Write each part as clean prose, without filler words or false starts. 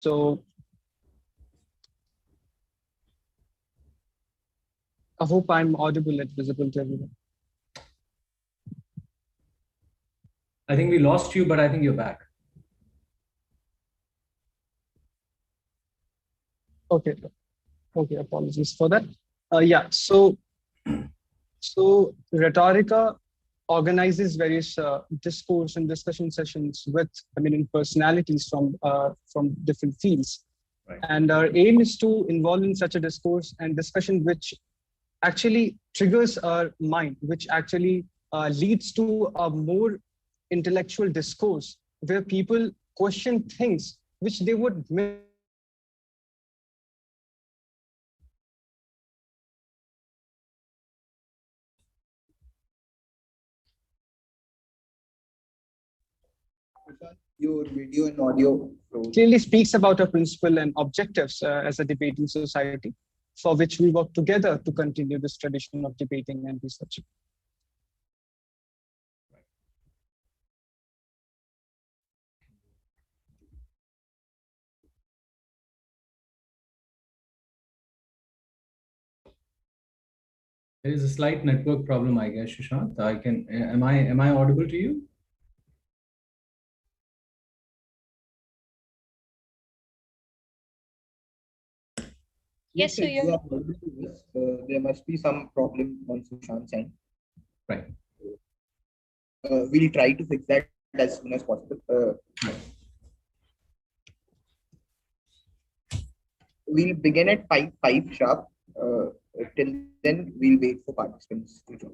So I hope I'm audible and visible to everyone. I think we lost you, but I think you're back. Okay. Okay. Apologies for that. Yeah. So Rhetorica organizes various discourse and discussion sessions with eminent personalities from different fields. Right. And our aim is to involve in such a discourse and discussion which actually triggers our mind, which actually leads to a more intellectual discourse where people question things which they would miss. Your video and audio Clearly speaks about our principle and objectives as a debating society, for which we work together to continue this tradition of debating and researching. There is a slight network problem, I guess, Sushant. Am I audible to you? Yes, so you are audible to us. There must be some problem on Sushant's end. Right. We'll try to fix that as soon as possible. We'll begin at 5 sharp. Till then, we'll wait for participants to join.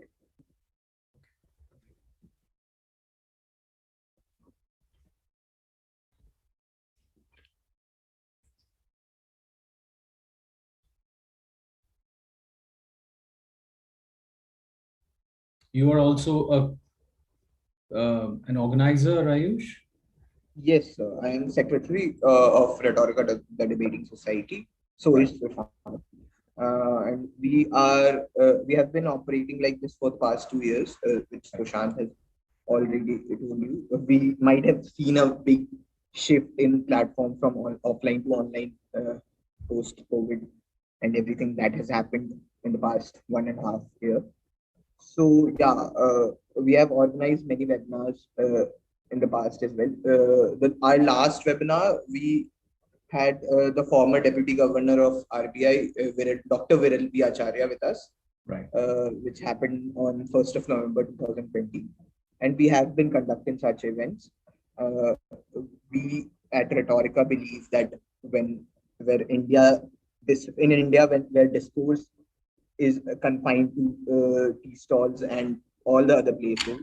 You are also an organizer, Ayush? Yes, I am secretary of Rhetorica, the debating society. So is Sushant. And we have been operating like this for the past 2 years, which Sushant has already told you. We might have seen a big shift in platform from offline to online post COVID and everything that has happened in the past 1.5 year. So yeah, we have organized many webinars in the past as well. Our last webinar, we had the former Deputy Governor of RBI, Dr. Viral B. Acharya with us, right? Which happened on 1st of November 2020. And we have been conducting such events. We at Rhetorica believe that where discourse is confined to tea stalls and all the other places,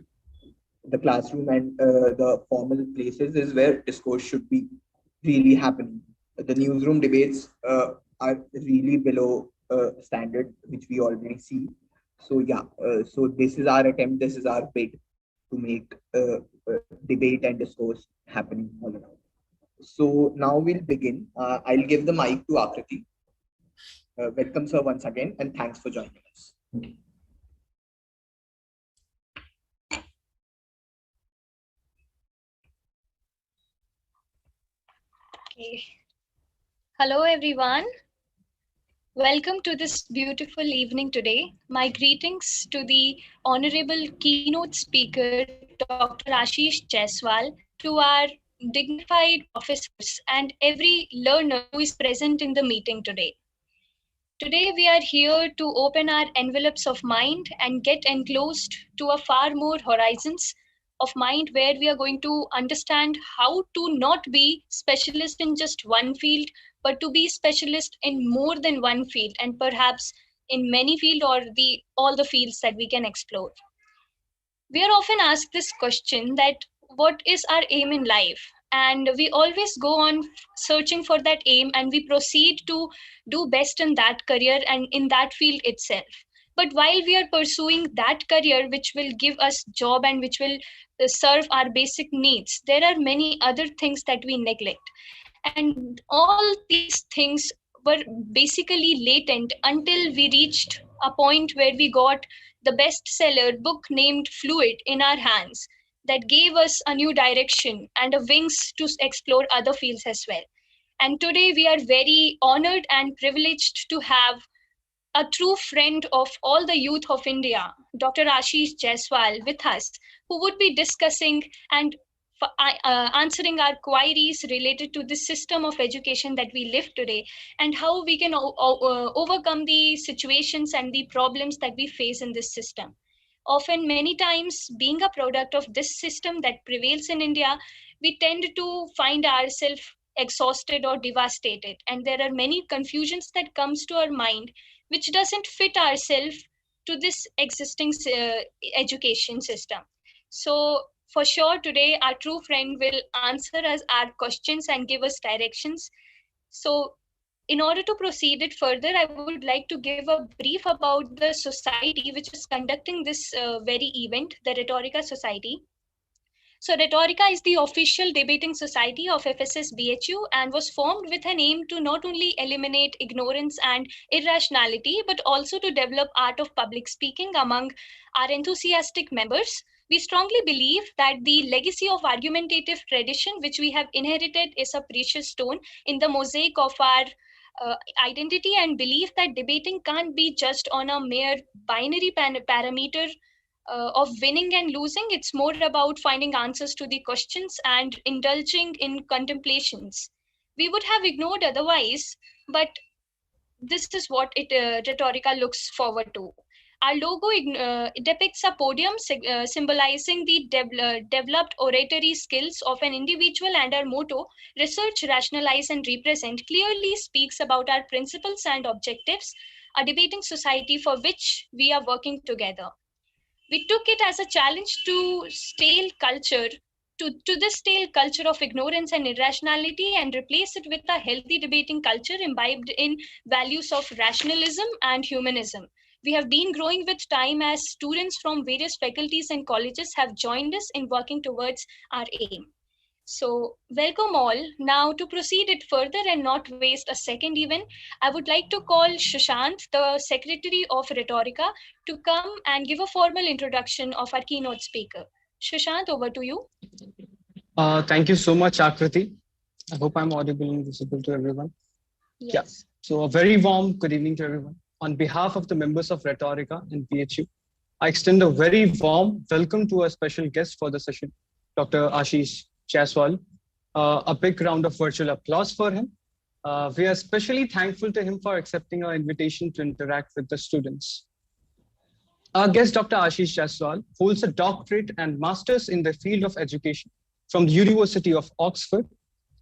the classroom and the formal places is where discourse should be really happening. The newsroom debates are really below standard, which we already see. So yeah, so this is our attempt, this is our bid to make debate and discourse happening all around. So now we'll begin. I'll give the mic to Akriti. Welcome, sir, once again, and thanks for joining us. Okay. Hello, everyone. Welcome to this beautiful evening today. My greetings to the Honorable Keynote Speaker, Dr. Ashish Jaiswal, to our dignified professors and every learner who is present in the meeting today. Today, we are here to open our envelopes of mind and get enclosed to a far more horizons of mind where we are going to understand how to not be specialist in just one field, but to be specialist in more than one field and perhaps in many fields or all the fields that we can explore. We are often asked this question that what is our aim in life? And we always go on searching for that aim and we proceed to do best in that career and in that field itself. But while we are pursuing that career which will give us job and which will serve our basic needs, there are many other things that we neglect. And all these things were basically latent until we reached a point where we got the bestseller book named Fluid in our hands that gave us a new direction and a wings to explore other fields as well. And today we are very honored and privileged to have a true friend of all the youth of India, Dr. Ashish Jaiswal, with us, who would be discussing and answering our queries related to the system of education that we live today, and how we can overcome the situations and the problems that we face in this system. Often, many times, being a product of this system that prevails in India, we tend to find ourselves exhausted or devastated, and there are many confusions that comes to our mind which doesn't fit ourselves to this existing education system. So for sure today our true friend will answer us our questions and give us directions. So in order to proceed it further, I would like to give a brief about the society which is conducting this very event, the Rhetorica Society. So Rhetorica is the official debating society of FSS BHU and was formed with an aim to not only eliminate ignorance and irrationality, but also to develop art of public speaking among our enthusiastic members. We strongly believe that the legacy of argumentative tradition which we have inherited is a precious stone in the mosaic of our identity, and belief that debating can't be judged on a mere binary parameter of winning and losing. It's more about finding answers to the questions and indulging in contemplations we would have ignored otherwise. But this is what Rhetorica looks forward to. Our logo depicts a podium symbolizing the developed oratory skills of an individual, and our motto, research, rationalize, and represent, clearly speaks about our principles and objectives, a debating society for which we are working together. We took it as a challenge to this stale culture of ignorance and irrationality, and replace it with a healthy debating culture imbibed in values of rationalism and humanism. We have been growing with time as students from various faculties and colleges have joined us in working towards our aim. So, welcome all. Now, to proceed it further and not waste a second even, I would like to call Shushant, the Secretary of Rhetorica, to come and give a formal introduction of our keynote speaker. Shushant, over to you. Thank you so much, Akriti. I hope I'm audible and visible to everyone. Yes. Yeah. So a very warm good evening to everyone. On behalf of the members of Rhetorica and BHU, I extend a very warm welcome to our special guest for the session, Dr. Ashish Jaiswal. A big round of virtual applause for him. We are especially thankful to him for accepting our invitation to interact with the students. Our guest, Dr. Ashish Jaiswal, holds a doctorate and master's in the field of education from the University of Oxford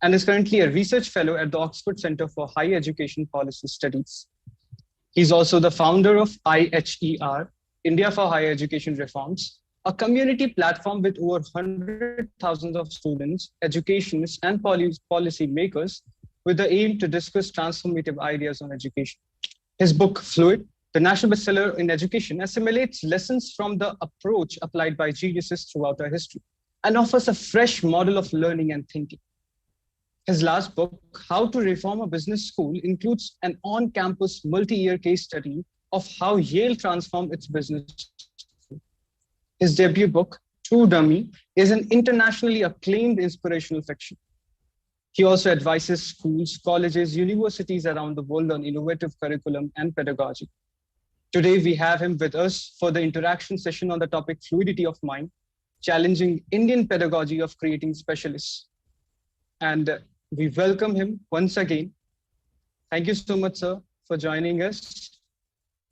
and is currently a research fellow at the Oxford Center for Higher Education Policy Studies. He's also the founder of IHER, India for Higher Education Reforms, a community platform with over 100,000 of students, educationists, and policy makers with the aim to discuss transformative ideas on education. His book, Fluid, the national bestseller in education, assimilates lessons from the approach applied by geniuses throughout our history and offers a fresh model of learning and thinking. His last book, How to Reform a Business School, includes an on-campus multi-year case study of how Yale transformed its business school. His debut book, True Dummy, is an internationally acclaimed inspirational fiction. He also advises schools, colleges, universities around the world on innovative curriculum and pedagogy. Today, we have him with us for the interaction session on the topic Fluidity of Mind, challenging Indian pedagogy of creating specialists. And we welcome him once again. Thank you so much, sir, for joining us.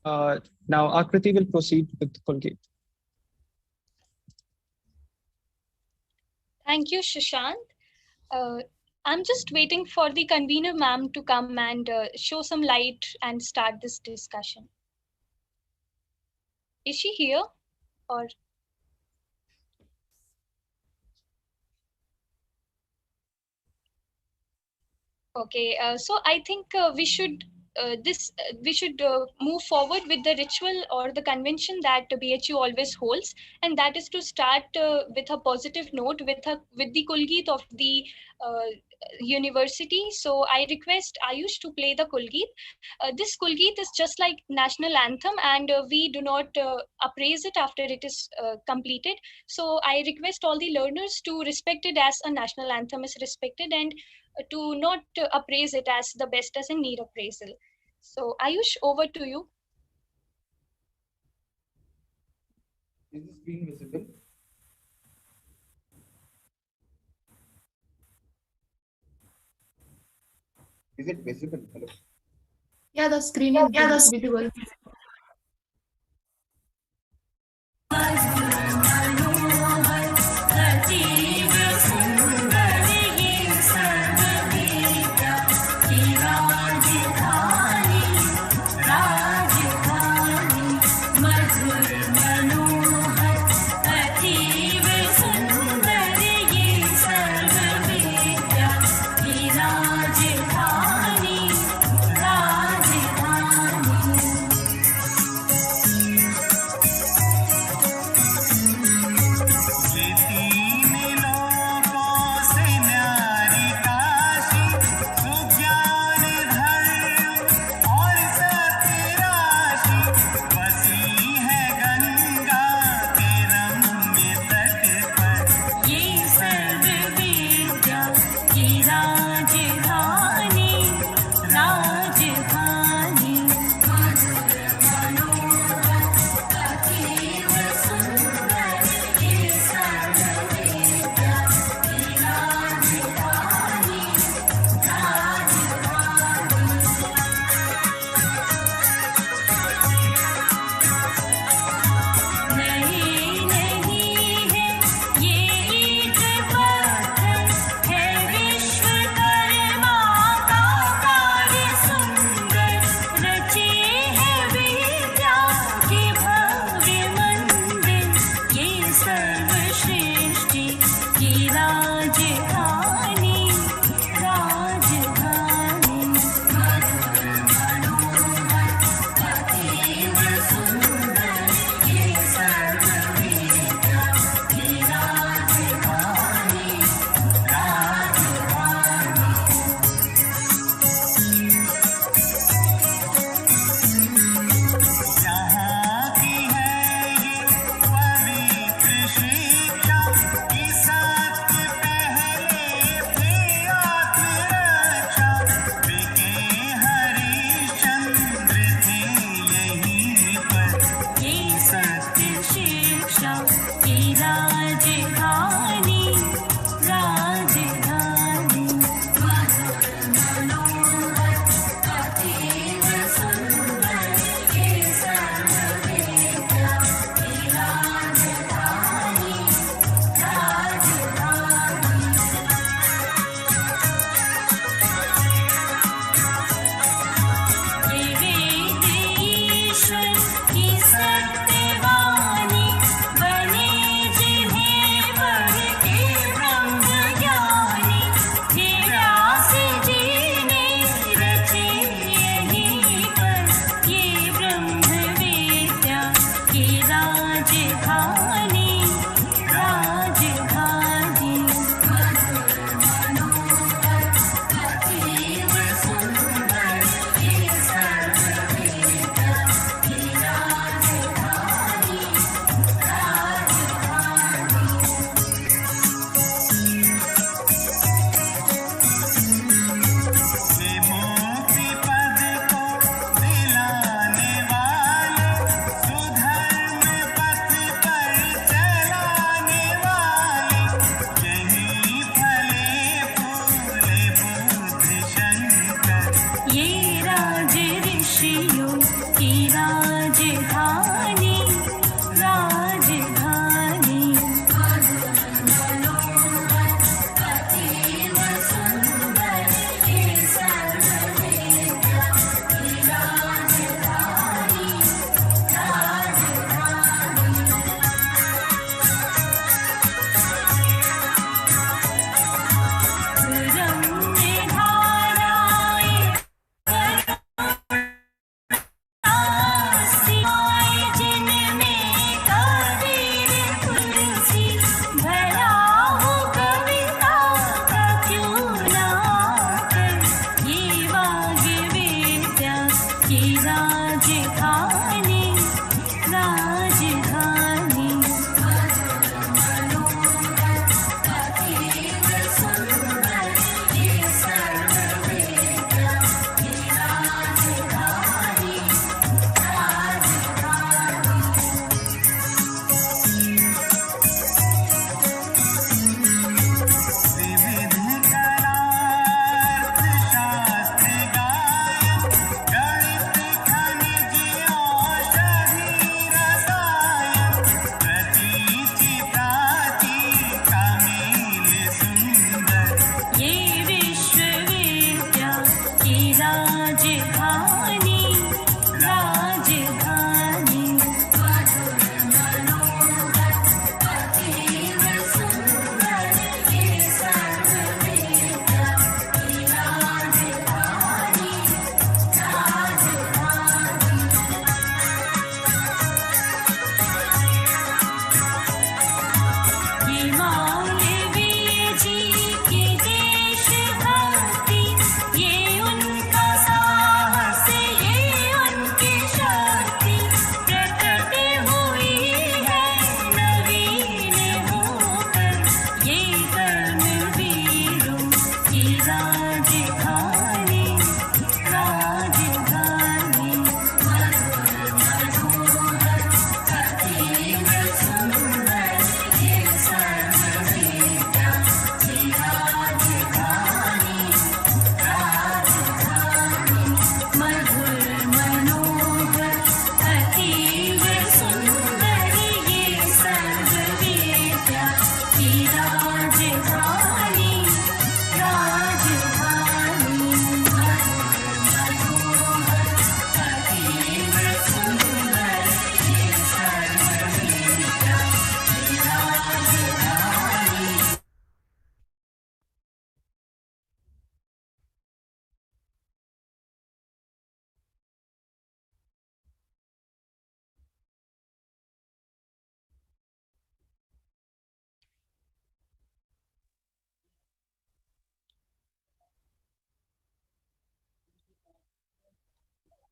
Now, Akriti will proceed with Colgate. Thank you, Shushant. I'm just waiting for the convener ma'am to come and show some light and start this discussion. Is she here or? Okay, so I think we should we should move forward with the ritual or the convention that BHU always holds, and that is to start with a positive note with the Kulgeet of the university. So I request Ayush to play the Kulgeet. This Kulgeet is just like national anthem, and we do not appraise it after it is completed. So I request all the learners to respect it as a national anthem is respected, and to not appraise it as the best as in need appraisal. So Ayush, over to you. Is the screen visible? Is it visible? Hello. Yeah, the screen is visible.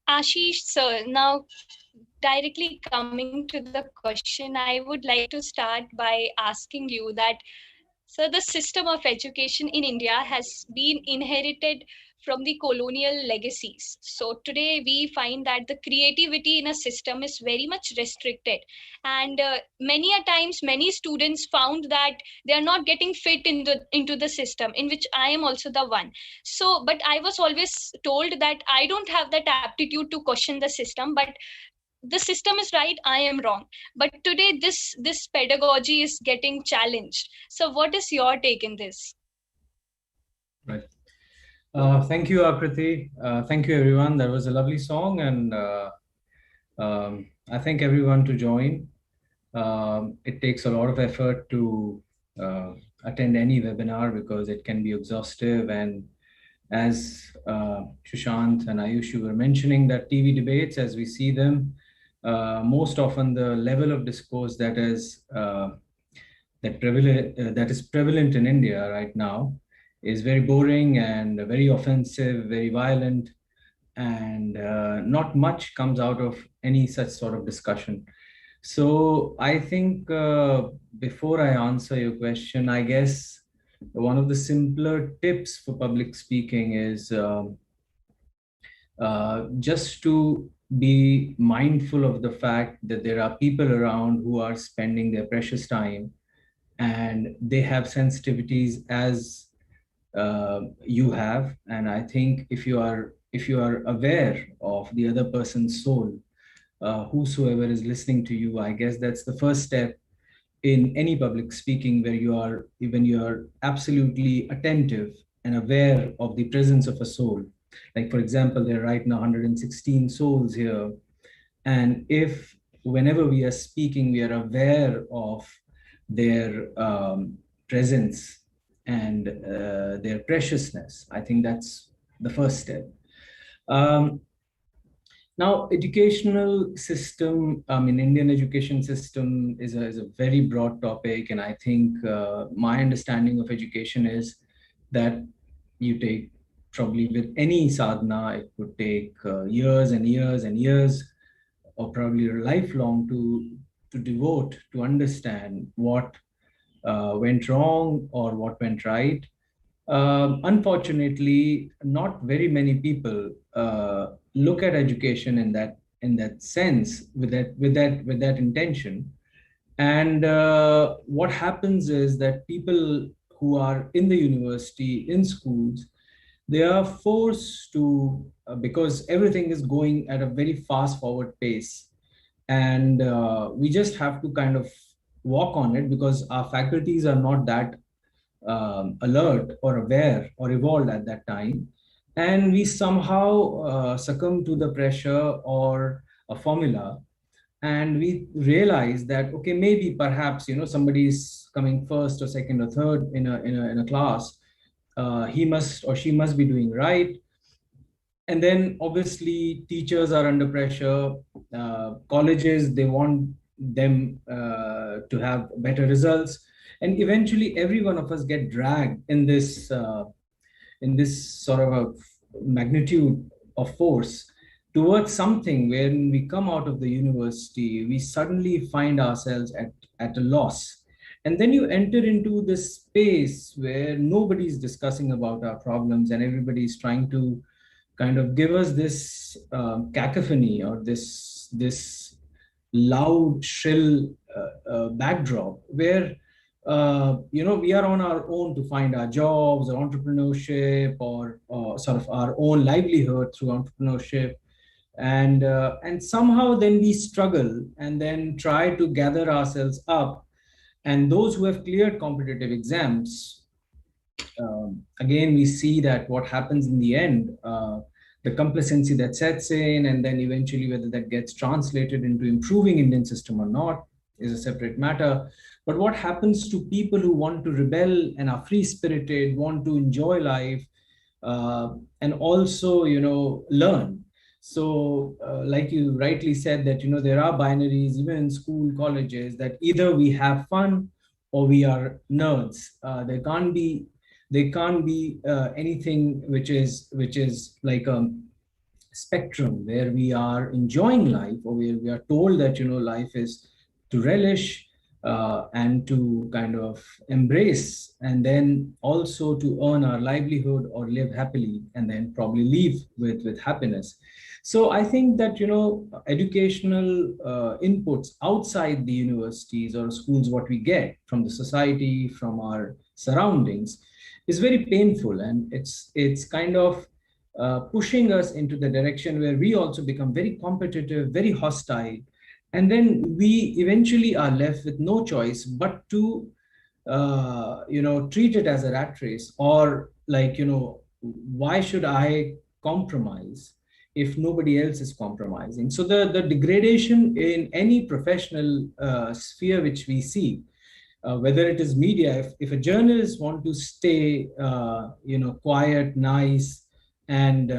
Ashish sir, now directly coming to the question, I would like to start by asking you that, so the system of education in India has been inherited from the colonial legacies. So today we find that the creativity in a system is very much restricted, and many a times many students found that they are not getting fit into the system, in which I am also the one. So, but I was always told that I don't have that aptitude to question the system, but the system is right, I am wrong. But today this pedagogy is getting challenged. So what is your take in this? Right. Thank you, Akriti. Thank you, everyone. That was a lovely song, and I thank everyone to join. It takes a lot of effort to attend any webinar because it can be exhaustive. And as Sushant and Ayush were mentioning, that TV debates, as we see them, most often the level of discourse that is prevalent in India right now is very boring and very offensive, very violent, and not much comes out of any such sort of discussion. So I think before I answer your question, I guess one of the simpler tips for public speaking is just to be mindful of the fact that there are people around who are spending their precious time, and they have sensitivities as you have. And I think if you are aware of the other person's soul, whosoever is listening to you, I guess that's the first step in any public speaking, where when you are absolutely attentive and aware of the presence of a soul. Like, for example, there are right now 116 souls here. And if whenever we are speaking, we are aware of their presence and their preciousness, I think that's the first step. Now, educational system, Indian education system is a very broad topic. And I think my understanding of education is that you take, probably with any sadhana, it would take years and years and years, or probably lifelong, to devote to understand what went wrong or what went right. Unfortunately, not very many people look at education in that sense, with that intention. And what happens is that people who are in the university, in schools, they are forced to, because everything is going at a very fast forward pace, and we just have to kind of walk on it, because our faculties are not that alert or aware or evolved at that time. And we somehow succumb to the pressure or a formula, and we realize that, okay, maybe perhaps somebody is coming first or second or third in a class, he must or she must be doing right. And then obviously teachers are under pressure, colleges, they want them to have better results, and eventually every one of us get dragged in this sort of a magnitude of force towards something. When we come out of the university, we suddenly find ourselves at a loss. And then you enter into this space where nobody's discussing about our problems, and everybody's trying to kind of give us this cacophony, or this loud, shrill backdrop, where we are on our own to find our jobs or entrepreneurship, or sort of our own livelihood through entrepreneurship. And somehow then we struggle and then try to gather ourselves up. And those who have cleared competitive exams, again, we see that what happens in the end, the complacency that sets in, and then eventually whether that gets translated into improving Indian system or not is a separate matter. But what happens to people who want to rebel and are free-spirited, want to enjoy life, and also, learn? So like you rightly said, that, there are binaries, even in school, colleges, that either we have fun or we are nerds. There can't be anything which is like a spectrum where we are enjoying life, or where we are told that, life is to relish and to kind of embrace, and then also to earn our livelihood or live happily, and then probably leave with happiness. So I think that, educational inputs outside the universities or schools, what we get from the society, from our surroundings, is very painful, and it's kind of pushing us into the direction where we also become very competitive, very hostile, and then we eventually are left with no choice but to treat it as a rat race, or like, why should I compromise if nobody else is compromising? So the degradation in any professional sphere which we see, whether it is media, if a journalist want to stay quiet, nice, and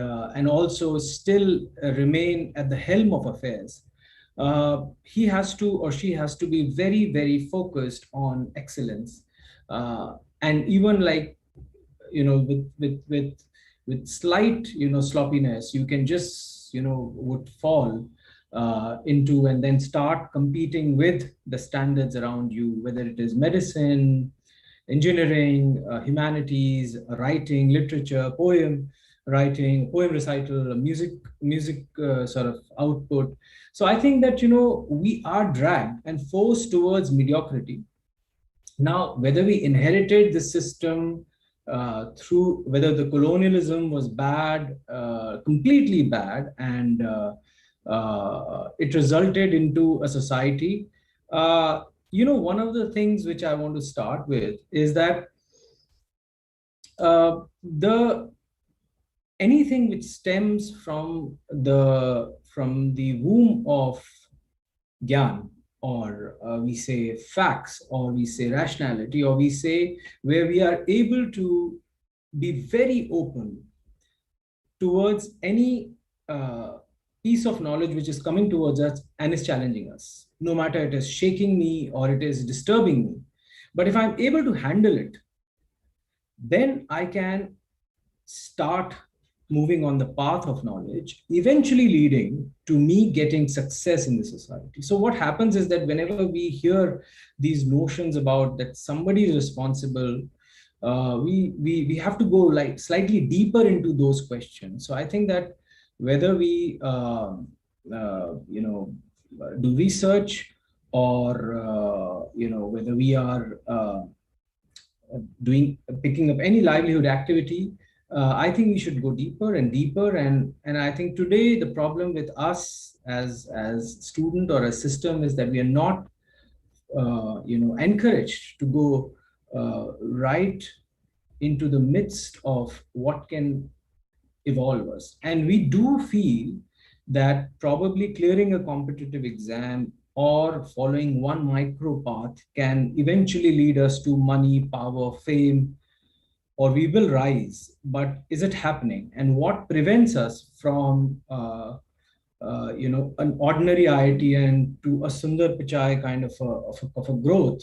also still remain at the helm of affairs, he has to, or she has to, be very, very focused on excellence, and even like, with slight sloppiness, you can just would fall into, and then start competing with the standards around you, whether it is medicine, engineering, humanities, writing, literature, poem writing, poem recital, music sort of output. So I think that, we are dragged and forced towards mediocrity. Now, whether we inherited the system through, whether the colonialism was bad, completely bad, and it resulted into a society. One of the things which I want to start with is that anything which stems from the womb of Gyan, or we say facts, or we say rationality, or we say where we are able to be very open towards any piece of knowledge which is coming towards us and is challenging us, no matter it is shaking me or it is disturbing me. But if I'm able to handle it, then I can start moving on the path of knowledge, eventually leading to me getting success in the society. So what happens is that whenever we hear these notions about that somebody is responsible, we have to go like slightly deeper into those questions. So I think that whether we do research, or whether we are picking up any livelihood activity, I think we should go deeper and deeper. And I think today the problem with us as student or as system is that we are not encouraged to go right into the midst of what can evolve us. And we do feel that probably clearing a competitive exam or following one micro path can eventually lead us to money, power, fame, or we will rise. But is it happening? And what prevents us from an ordinary IITian to a Sundar Pichai kind of a growth?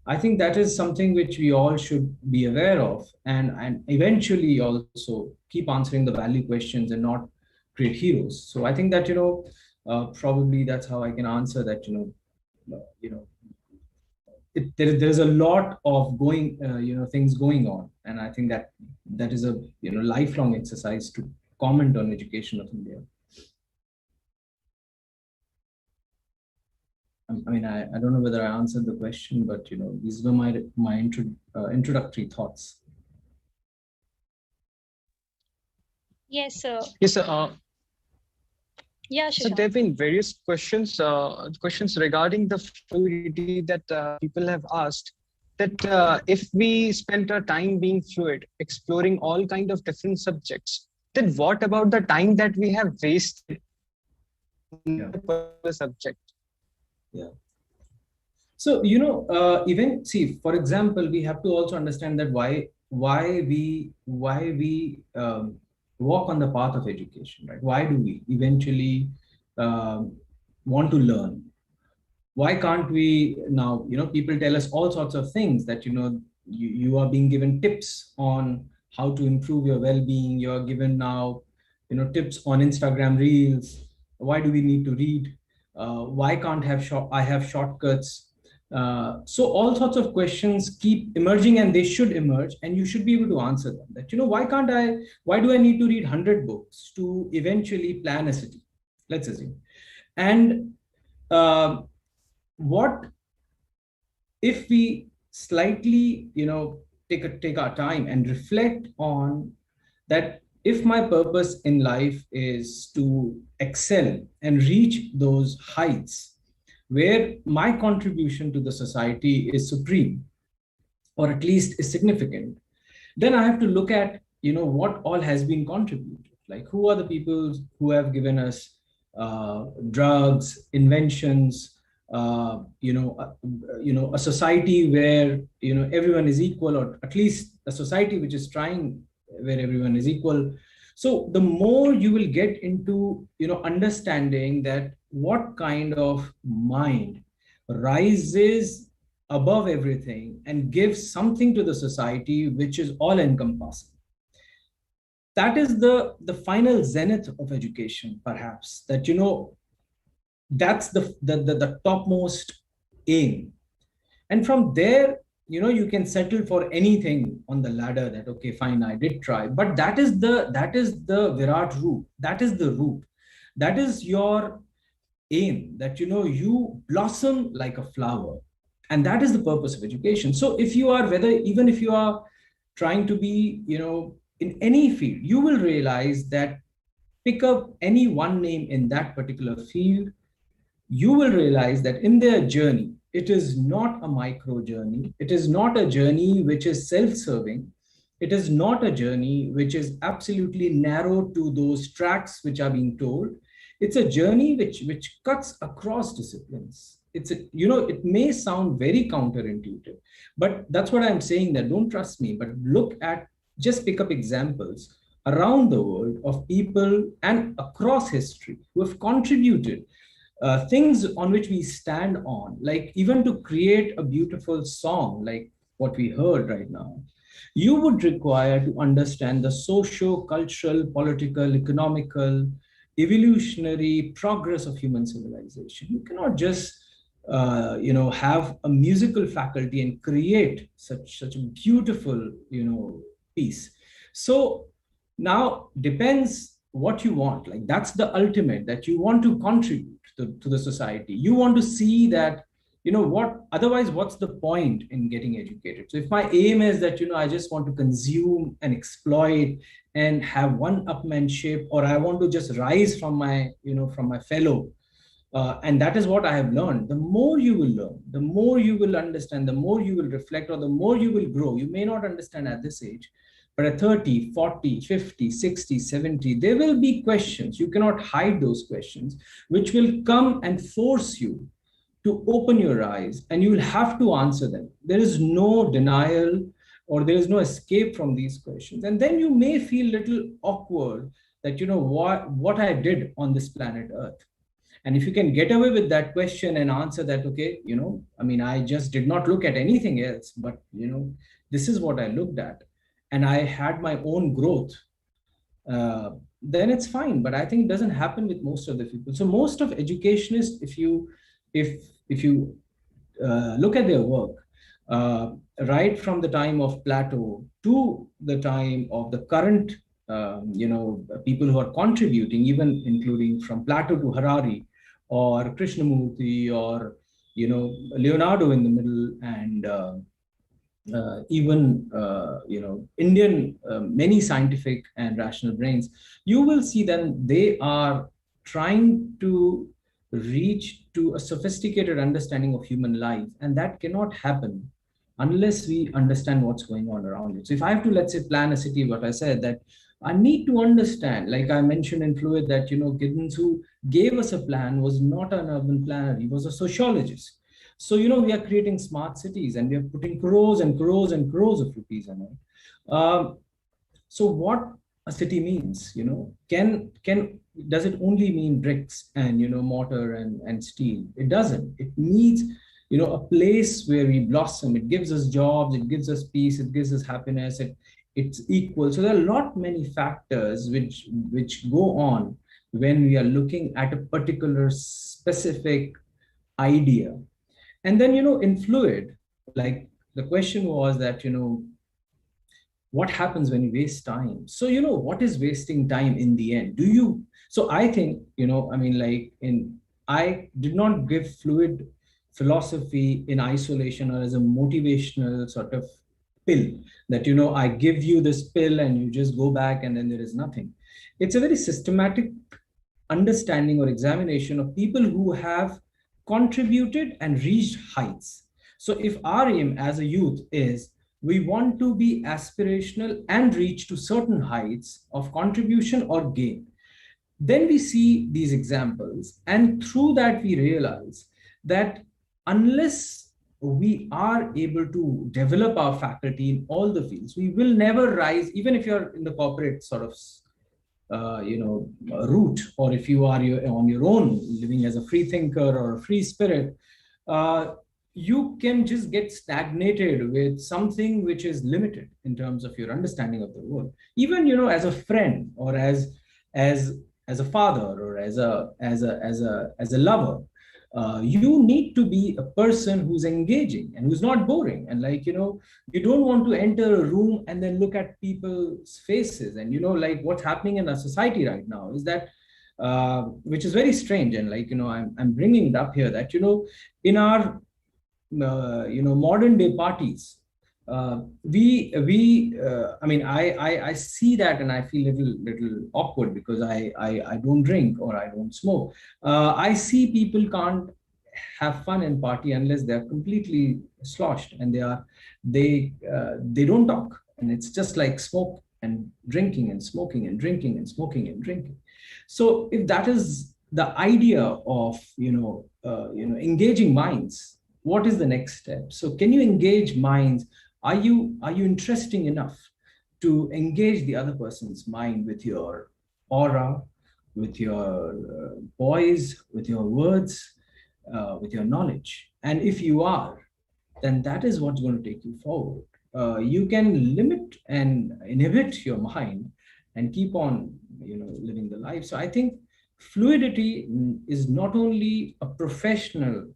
I think that is something which we all should be aware of, and eventually also keep answering the value questions and not create heroes. So I think that, probably that's how I can answer that. There's a lot of things going on, and I think that is a lifelong exercise to comment on education of India. I mean, I don't know whether I answered the question, but these were my introductory thoughts. Yes, sir. Yes, sir. Yeah, So sure. there have been various questions regarding the fluidity that people have asked. That if we spent our time being fluid, exploring all kind of different subjects, then what about the time that we have wasted in the subject? Yeah. So even see, for example, we have to also understand that why we walk on the path of education, right? Why do we eventually want to learn? Why can't we now? People tell us all sorts of things that you are being given tips on how to improve your well-being. You are given now tips on Instagram Reels. Why do we need to read? Why can't I have shortcuts? So all sorts of questions keep emerging, and they should emerge, and you should be able to answer them. That, why do I need to read 100 books to eventually plan a city? Let's assume. And what if we slightly, take our time and reflect on that? If my purpose in life is to excel and reach those heights where my contribution to the society is supreme, or at least is significant, then I have to look at, what all has been contributed. Like, who are the people who have given us drugs, inventions, a society where, everyone is equal, or at least a society which is trying where everyone is equal. So the more you will get into, understanding that what kind of mind rises above everything and gives something to the society which is all encompassing. That is the final zenith of education, perhaps, that, that's the topmost aim. And from there, you can settle for anything on the ladder. That, okay, fine, I did try, but that is the Virat root. That is the root. That is your aim, that, you blossom like a flower. And that is the purpose of education. So if you are, even if you are trying to be, in any field, you will realize that pick up any one name in that particular field, you will realize that in their journey, it is not a micro journey. It is not a journey which is self-serving. It is not a journey which is absolutely narrow to those tracks which are being told. It's a journey which cuts across disciplines. It may sound very counterintuitive, but that's what I'm saying, that don't trust me, but just pick up examples around the world of people and across history who have contributed things on which we stand on, like even to create a beautiful song like what we heard right now. You would require to understand the socio-cultural, political, economical, evolutionary progress of human civilization. You cannot just have a musical faculty and create such a beautiful piece. So now depends what you want. Like, that's the ultimate, that you want to contribute to the society. You want to see that, otherwise what's the point in getting educated? So if my aim is that, I just want to consume and exploit and have one-upmanship, or I want to just rise from my fellow, and that is what I have learned. The more you will learn, the more you will understand, the more you will reflect, or the more you will grow. You may not understand at this age, but at 30, 40, 50, 60, 70, there will be questions. You cannot hide those questions, which will come and force you to open your eyes, and you will have to answer them. There is no denial, or there is no escape from these questions. And then you may feel a little awkward that, what I did on this planet Earth. And if you can get away with that question and answer that, okay, I just did not look at anything else, but, this is what I looked at, and I had my own growth, then it's fine. But I think it doesn't happen with most of the people. So most of educationists, if you look at their work, right from the time of Plato to the time of the current, people who are contributing, even including from Plato to Harari, or Krishnamurti, or, Leonardo in the middle, and even Indian, many scientific and rational brains, you will see that they are trying to reach to a sophisticated understanding of human life, and that cannot happen unless we understand what's going on around it. So if I have to, let's say, plan a city, what I said, that I need to understand, like I mentioned in Fluid, that Giddens, who gave us a plan, was not an urban planner, he was a sociologist. So, we are creating smart cities, and we are putting crores and crores and crores of rupees in it. So what a city means, does it only mean bricks and, mortar and steel? It doesn't. It needs, a place where we blossom. It gives us jobs, it gives us peace, it gives us happiness. it's equal. So there are a lot many factors which go on when we are looking at a particular specific idea. And then, in fluid, like the question was that, what happens when you waste time? So, what is wasting time in the end? So I think, I did not give fluid philosophy in isolation or as a motivational sort of pill that, I give you this pill and you just go back and then there is nothing. It's a very systematic understanding or examination of people who have contributed and reached heights. So if our aim as a youth is we want to be aspirational and reach to certain heights of contribution or gain, then we see these examples. And through that, we realize that unless we are able to develop our faculty in all the fields, we will never rise, even if you're in the corporate sort of route, or if you are on your own, living as a free thinker or a free spirit, you can just get stagnated with something which is limited in terms of your understanding of the world. Even, as a friend or as a father or as a lover, you need to be a person who's engaging and who's not boring. And you don't want to enter a room and then look at people's faces. And, what's happening in our society right now is that, which is very strange. And I'm bringing it up here that, in our, modern day parties, I see that and I feel little awkward because I don't drink or I don't smoke. I see people can't have fun and party unless they're completely sloshed and they don't talk, and it's just like smoke and drinking and smoking and drinking and smoking and drinking. So if that is the idea of engaging minds, what is the next step? So can you engage minds? Are you interesting enough to engage the other person's mind with your aura, with your poise, with your words, with your knowledge? And if you are, then that is what's going to take you forward. You can limit and inhibit your mind and keep on, living the life. So I think fluidity is not only a professional,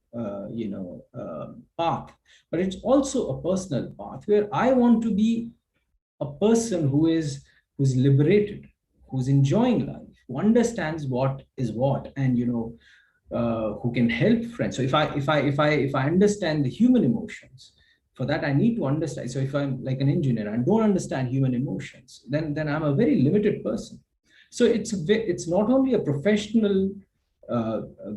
path, but it's also a personal path where I want to be a person who's liberated, who's enjoying life, who understands what is what, and who can help friends. So if I understand the human emotions, for that I need to understand. So if I'm like an engineer and don't understand human emotions, then I'm a very limited person. So it's not only a professional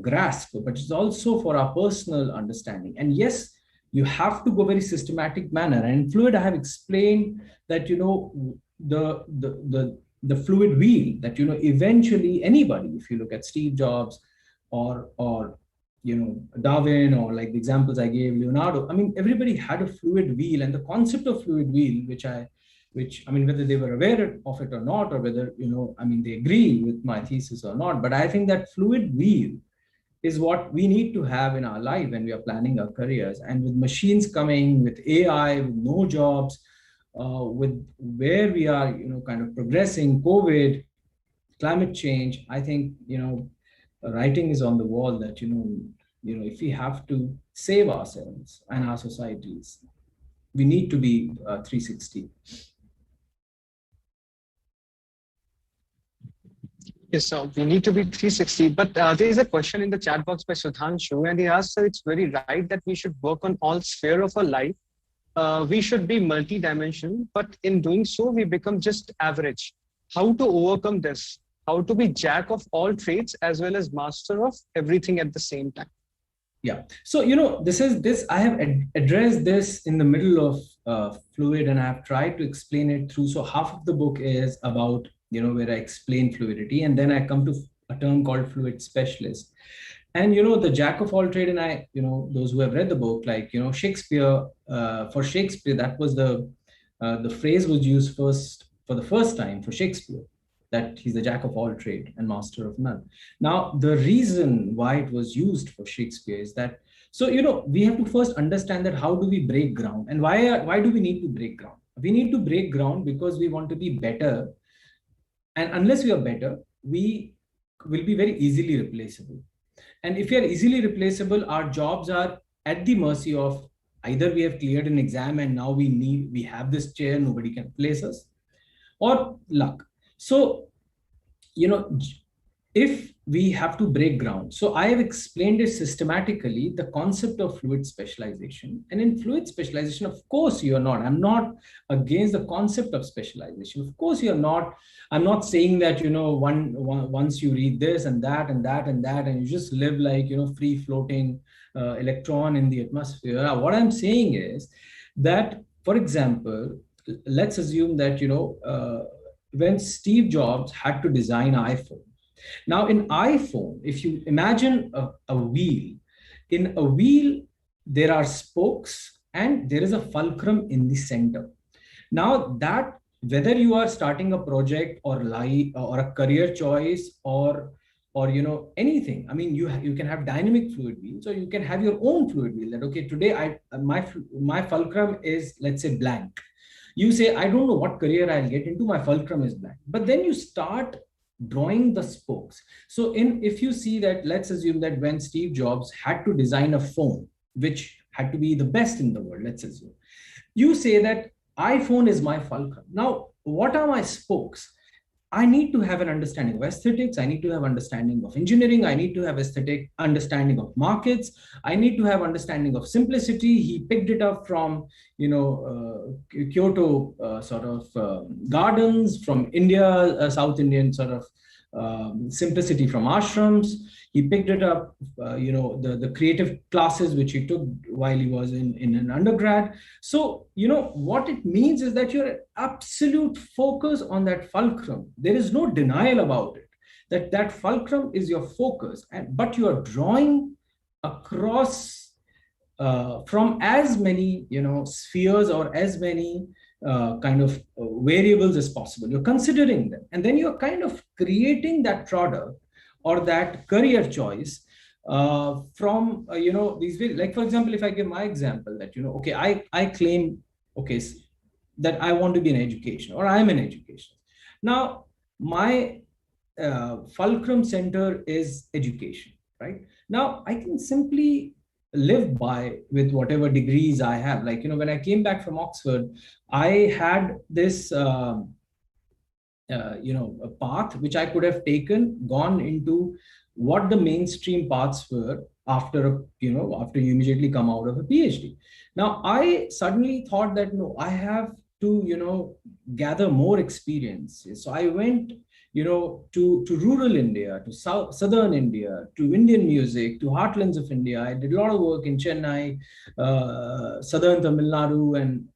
grasp, but it's also for our personal understanding. And yes, you have to go very systematic manner. And in fluid, I have explained that the fluid wheel that eventually anybody, if you look at Steve Jobs or Darwin, or like the examples I gave, Leonardo, everybody had a fluid wheel. And the concept of fluid wheel, which whether they were aware of it or not, or whether, they agree with my thesis or not, but I think that fluid wheel is what we need to have in our life when we are planning our careers. And with machines coming, with AI, with no jobs, with where we are, kind of progressing, COVID, climate change, I think, writing is on the wall that, if we have to save ourselves and our societies, we need to be 360. Yes, so we need to be 360. But there is a question in the chat box by Sudhanshu, and he asks, sir, it's very right that we should work on all sphere of our life. We should be multi-dimensional, but in doing so, we become just average. How to overcome this? How to be jack of all trades as well as master of everything at the same time? Yeah. So, I have addressed this in the middle of fluid, and I have tried to explain it through. So half of the book is about, where I explain fluidity, and then I come to a term called fluid specialist. And, the jack of all trade, and those who have read the book, like, Shakespeare, for Shakespeare, that was the phrase was used for the first time for Shakespeare, that he's the jack of all trade and master of none. Now, the reason why it was used for Shakespeare is that, so, we have to first understand that how do we break ground, and why do we need to break ground? We need to break ground because we want to be better. And unless we are better, we will be very easily replaceable. And if we are easily replaceable, our jobs are at the mercy of either we have cleared an exam and now we have this chair, nobody can replace us, or luck. So, if we have to break ground. So I have explained it systematically, the concept of fluid specialization. And in fluid specialization, of course, I'm not against the concept of specialization. Of course, I'm not saying that, once you read this and that and that and that, and you just live like, free floating electron in the atmosphere. What I'm saying is that, for example, let's assume that, when Steve Jobs had to design iPhone. Now in iPhone, if you imagine a wheel, in a wheel, there are spokes and there is a fulcrum in the center. Now that, whether you are starting a project or a career choice or anything, I mean, you can have dynamic fluid wheels, or you can have your own fluid wheel that, okay, today my fulcrum is, let's say, blank. You say, I don't know what career I'll get into, my fulcrum is blank. But then you start drawing the spokes. So if you see that, let's assume that when Steve Jobs had to design a phone, which had to be the best in the world, let's assume, you say that iPhone is my fulcrum. Now, what are my spokes? I need to have an understanding of aesthetics. I need to have understanding of engineering. I need to have aesthetic understanding of markets. I need to have understanding of simplicity. He picked it up from, Kyoto gardens, from India, South Indian sort of simplicity from ashrams. He picked it up, the creative classes which he took while he was in an undergrad. So, what it means is that your absolute focus on that fulcrum, there is no denial about it, that fulcrum is your focus, but you are drawing across from as many, spheres or as many kind of variables as possible. You're considering them, and then you're kind of creating that product or that career choice from these, like, for example, if I give my example that, okay, I claim, okay, that I want to be in education, or I'm in education. Now my fulcrum center is education, right? Now I can simply live by with whatever degrees I have. Like, when I came back from Oxford, I had this a path which I could have gone into what the mainstream paths were after you immediately come out of a PhD. Now I suddenly thought that, no, I have to gather more experience. So I went to rural India, to southern India, to Indian music, to heartlands of India. I did a lot of work in Chennai, southern Tamil Nadu, and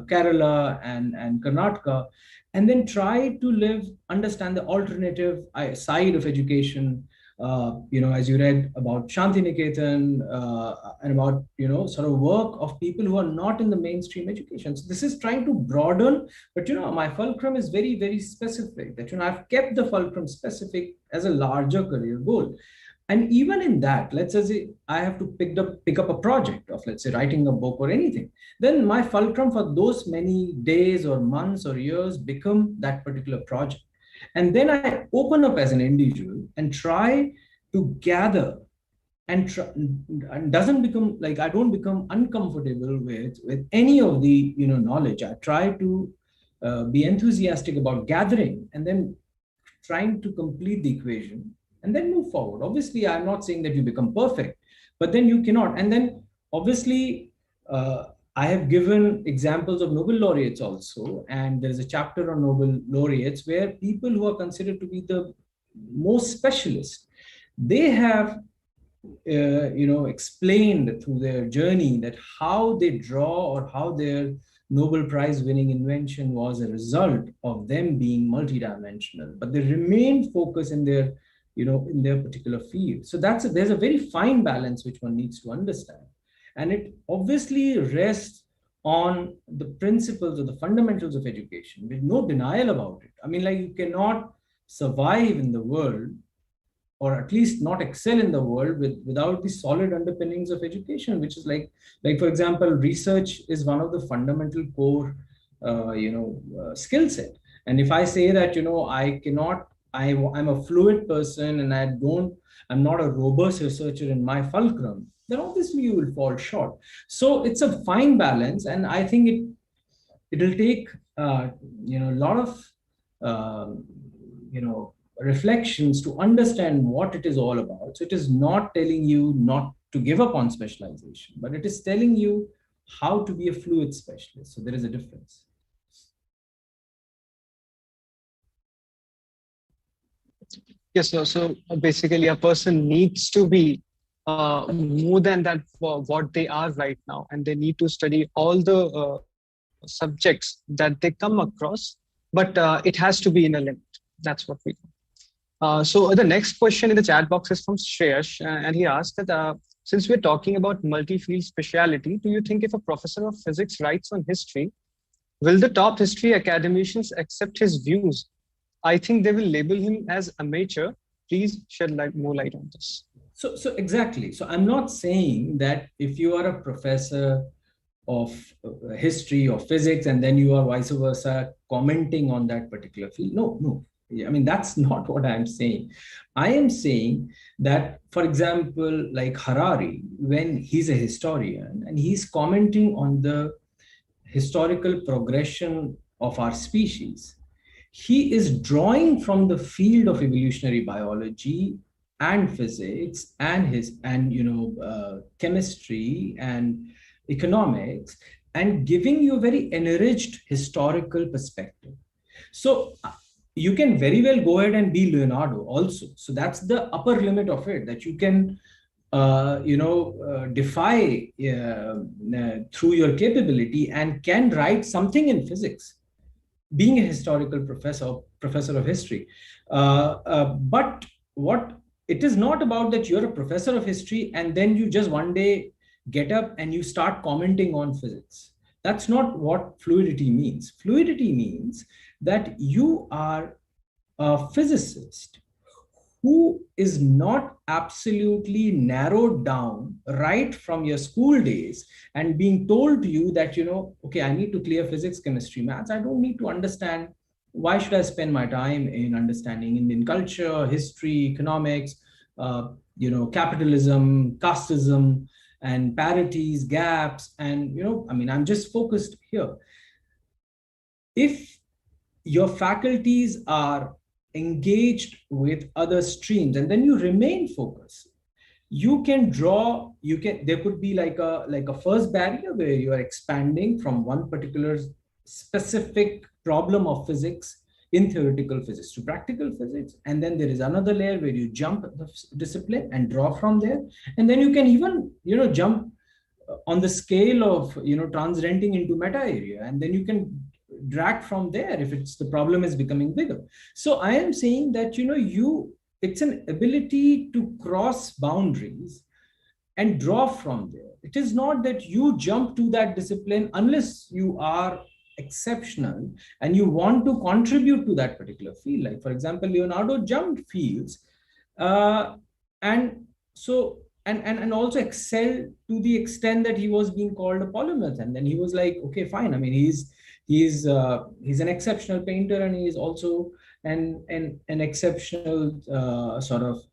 Kerala and Karnataka, and then try to understand the alternative side of education. As you read about Shanti Niketan and about, sort of work of people who are not in the mainstream education. So this is trying to broaden, but, my fulcrum is very, very specific, that, I've kept the fulcrum specific as a larger career goal. And even in that, let's say I have to pick up a project of, let's say, writing a book or anything, then my fulcrum for those many days or months or years become that particular project. And then I open up as an individual and try to gather and doesn't become like, I don't become uncomfortable with any of the knowledge. I try to be enthusiastic about gathering and then trying to complete the equation and then move forward. Obviously, I'm not saying that you become perfect, but then you cannot. And then obviously, I have given examples of Nobel laureates also, and there's a chapter on Nobel laureates where people who are considered to be the most specialist, they have explained through their journey that how they draw or how their Nobel Prize winning invention was a result of them being multidimensional, but they remain focused in their particular field. So there's a very fine balance which one needs to understand. And it obviously rests on the principles or the fundamentals of education, with no denial about it. I mean, like, you cannot survive in the world, or at least not excel in the world, without the solid underpinnings of education, which is like, for example, research is one of the fundamental core skill set. And if I say that, I'm a fluid person and I'm not a robust researcher in my fulcrum, then obviously you will fall short. So it's a fine balance. And I think it'll take, a lot of, reflections to understand what it is all about. So it is not telling you not to give up on specialization, but it is telling you how to be a fluid specialist. So there is a difference. Yes, so basically a person needs to be more than that for what they are right now, and they need to study all the subjects that they come across, but it has to be in a limit. That's what we do. So the next question in the chat box is from Shreyash, and he asked that since we're talking about multi-field speciality, do you think if a professor of physics writes on history, will the top history academicians accept his views? I think they will label him as amateur. Please shed more light on this. So exactly. So I'm not saying that if you are a professor of history or physics and then you are vice versa commenting on that particular field. No. I mean, that's not what I'm saying. I am saying that, for example, like Harari, when he's a historian and he's commenting on the historical progression of our species, he is drawing from the field of evolutionary biology and physics and chemistry and economics, and giving you a very enriched historical perspective. So you can very well go ahead and be Leonardo also. So that's the upper limit of it, that you can defy through your capability and can write something in physics, being a historical professor of history. But what it is not about that you're a professor of history and then you just one day get up and you start commenting on physics. That's not what fluidity means. Fluidity means that you are a physicist who is not absolutely narrowed down right from your school days and being told to you that, okay, I need to clear physics, chemistry, maths. I don't need to understand. Why should I spend my time in understanding Indian culture, history, economics, capitalism, casteism, and parities, gaps, and, I'm just focused here. If your faculties are engaged with other streams and then you remain focused, there could be like a first barrier where you are expanding from one particular specific problem of physics in theoretical physics to practical physics. And then there is another layer where you jump the discipline and draw from there. And then you can even, jump on the scale of, transrenting into meta area. And then you can drag from there if the problem is becoming bigger. So I am saying that, it's an ability to cross boundaries and draw from there. It is not that you jump to that discipline unless you are exceptional and you want to contribute to that particular field. Like, for example, Leonardo jumped fields and also excelled to the extent that he was being called a polymath. And then he was like, okay, fine. I mean, he's an exceptional painter, and he is also an exceptional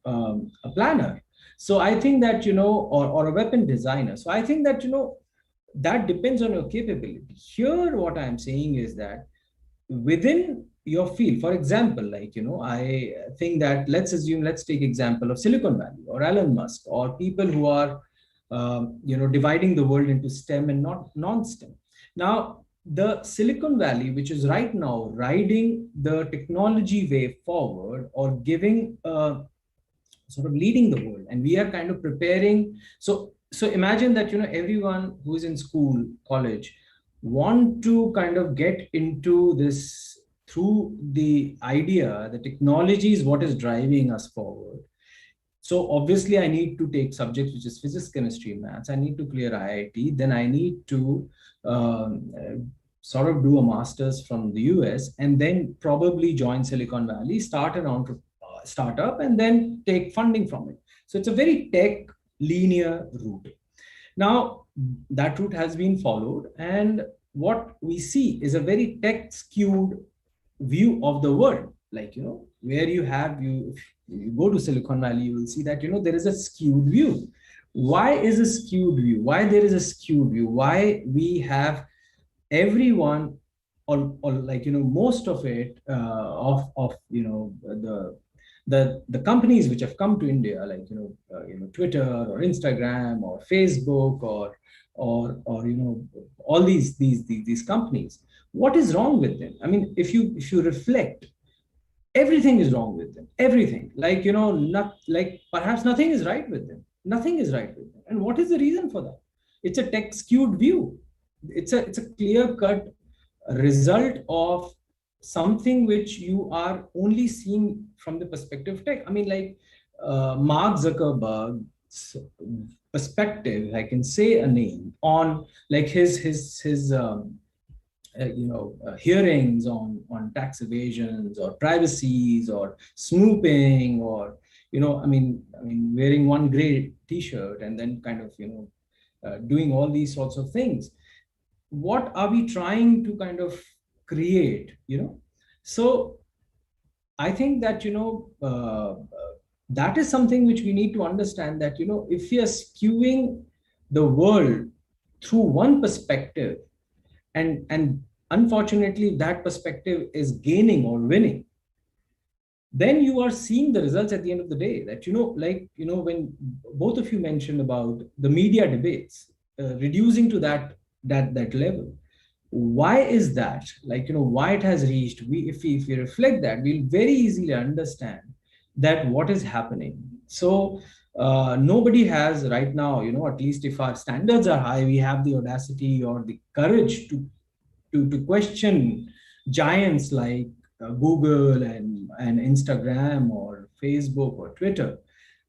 a planner. So I think that, or a weapon designer. So I think that, that depends on your capability. Here, what I'm saying is that within your field, for example, like, I think that let's take example of Silicon Valley or Elon Musk or people who are, dividing the world into STEM and not non-STEM. Now, the Silicon Valley, which is right now riding the technology way forward or giving sort of leading the world, and we are kind of preparing. So imagine that, everyone who's in school, college, want to kind of get into this through the idea that technology is what is driving us forward. So obviously I need to take subjects which is physics, chemistry, maths. I need to clear IIT. Then I need to sort of do a master's from the US and then probably join Silicon Valley, start an startup, and then take funding from it. So it's a very tech linear route. Now, that route has been followed, and what we see is a very tech skewed view of the world. Like, where if you go to Silicon Valley, you will see that, there is a skewed view. Why is a skewed view? Why there is a skewed view? Why we have everyone, or like, most of it, of the companies which have come to India, like, Twitter or Instagram or Facebook or all these companies. What is wrong with them? I mean, if you reflect, everything is wrong with them. Everything, like, not like, perhaps nothing is right with them. Nothing is right with them. And what is the reason for that? It's a tech skewed view. It's a clear cut result of something which you are only seeing from the perspective of tech. I mean, like, Mark Zuckerberg's perspective, I can say a name on, like, his hearings on tax evasions or privacies or snooping, or I mean wearing one gray t-shirt and then kind of doing all these sorts of things. What are we trying to kind of create? So I think that that is something which we need to understand, that if we are skewing the world through one perspective, and unfortunately that perspective is gaining or winning, then you are seeing the results at the end of the day. That when both of you mentioned about the media debates reducing to that level, why is that? Like, why it has reached, if we reflect that, we'll very easily understand that what is happening. So nobody has right now, at least if our standards are high, we have the audacity or the courage to question giants like Google and Instagram or Facebook or Twitter.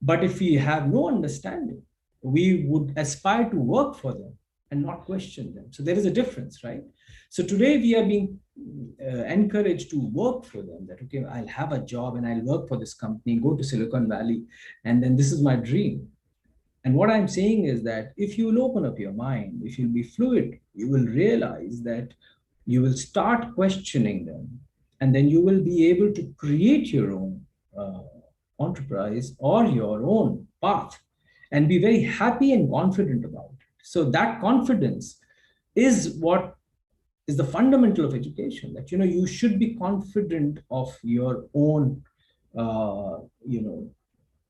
But if we have no understanding, we would aspire to work for them and not question them. So there is a difference, right? So today we are being encouraged to work for them, that, okay, I'll have a job and I'll work for this company, go to Silicon Valley, and then this is my dream. And what I'm saying is that if you will open up your mind, if you'll be fluid, you will realize that you will start questioning them, and then you will be able to create your own enterprise or your own path and be very happy and confident about it. So that confidence is what is the fundamental of education, that you should be confident of your own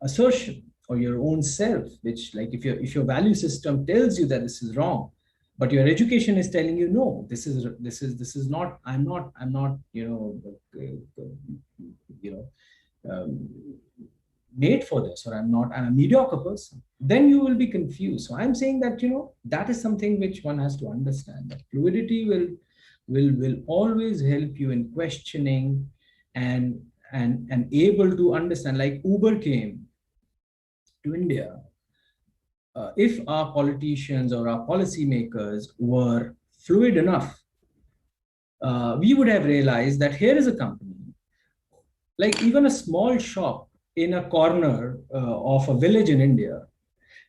assertion or your own self, which, like, if your value system tells you that this is wrong, but your education is telling you, no, this is not, I'm not made for this, or I'm a mediocre person, then you will be confused. So I'm saying that that is something which one has to understand, that fluidity will always help you in questioning and able to understand. Like, Uber came to India. If our politicians or our policymakers were fluid enough, we would have realized that here is a company, like even a small shop in a corner of a village in India,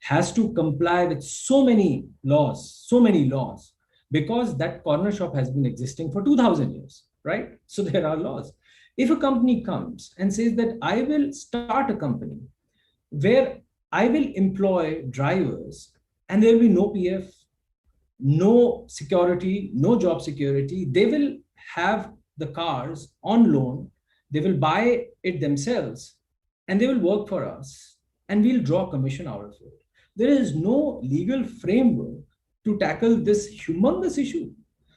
has to comply with so many laws, because that corner shop has been existing for 2000 years, right? So there are laws. If a company comes and says that I will start a company where I will employ drivers and there will be no PF, no security, no job security, they will have the cars on loan, they will buy it themselves, and they will work for us, and we'll draw commission out of it. There is no legal framework to tackle this humongous issue.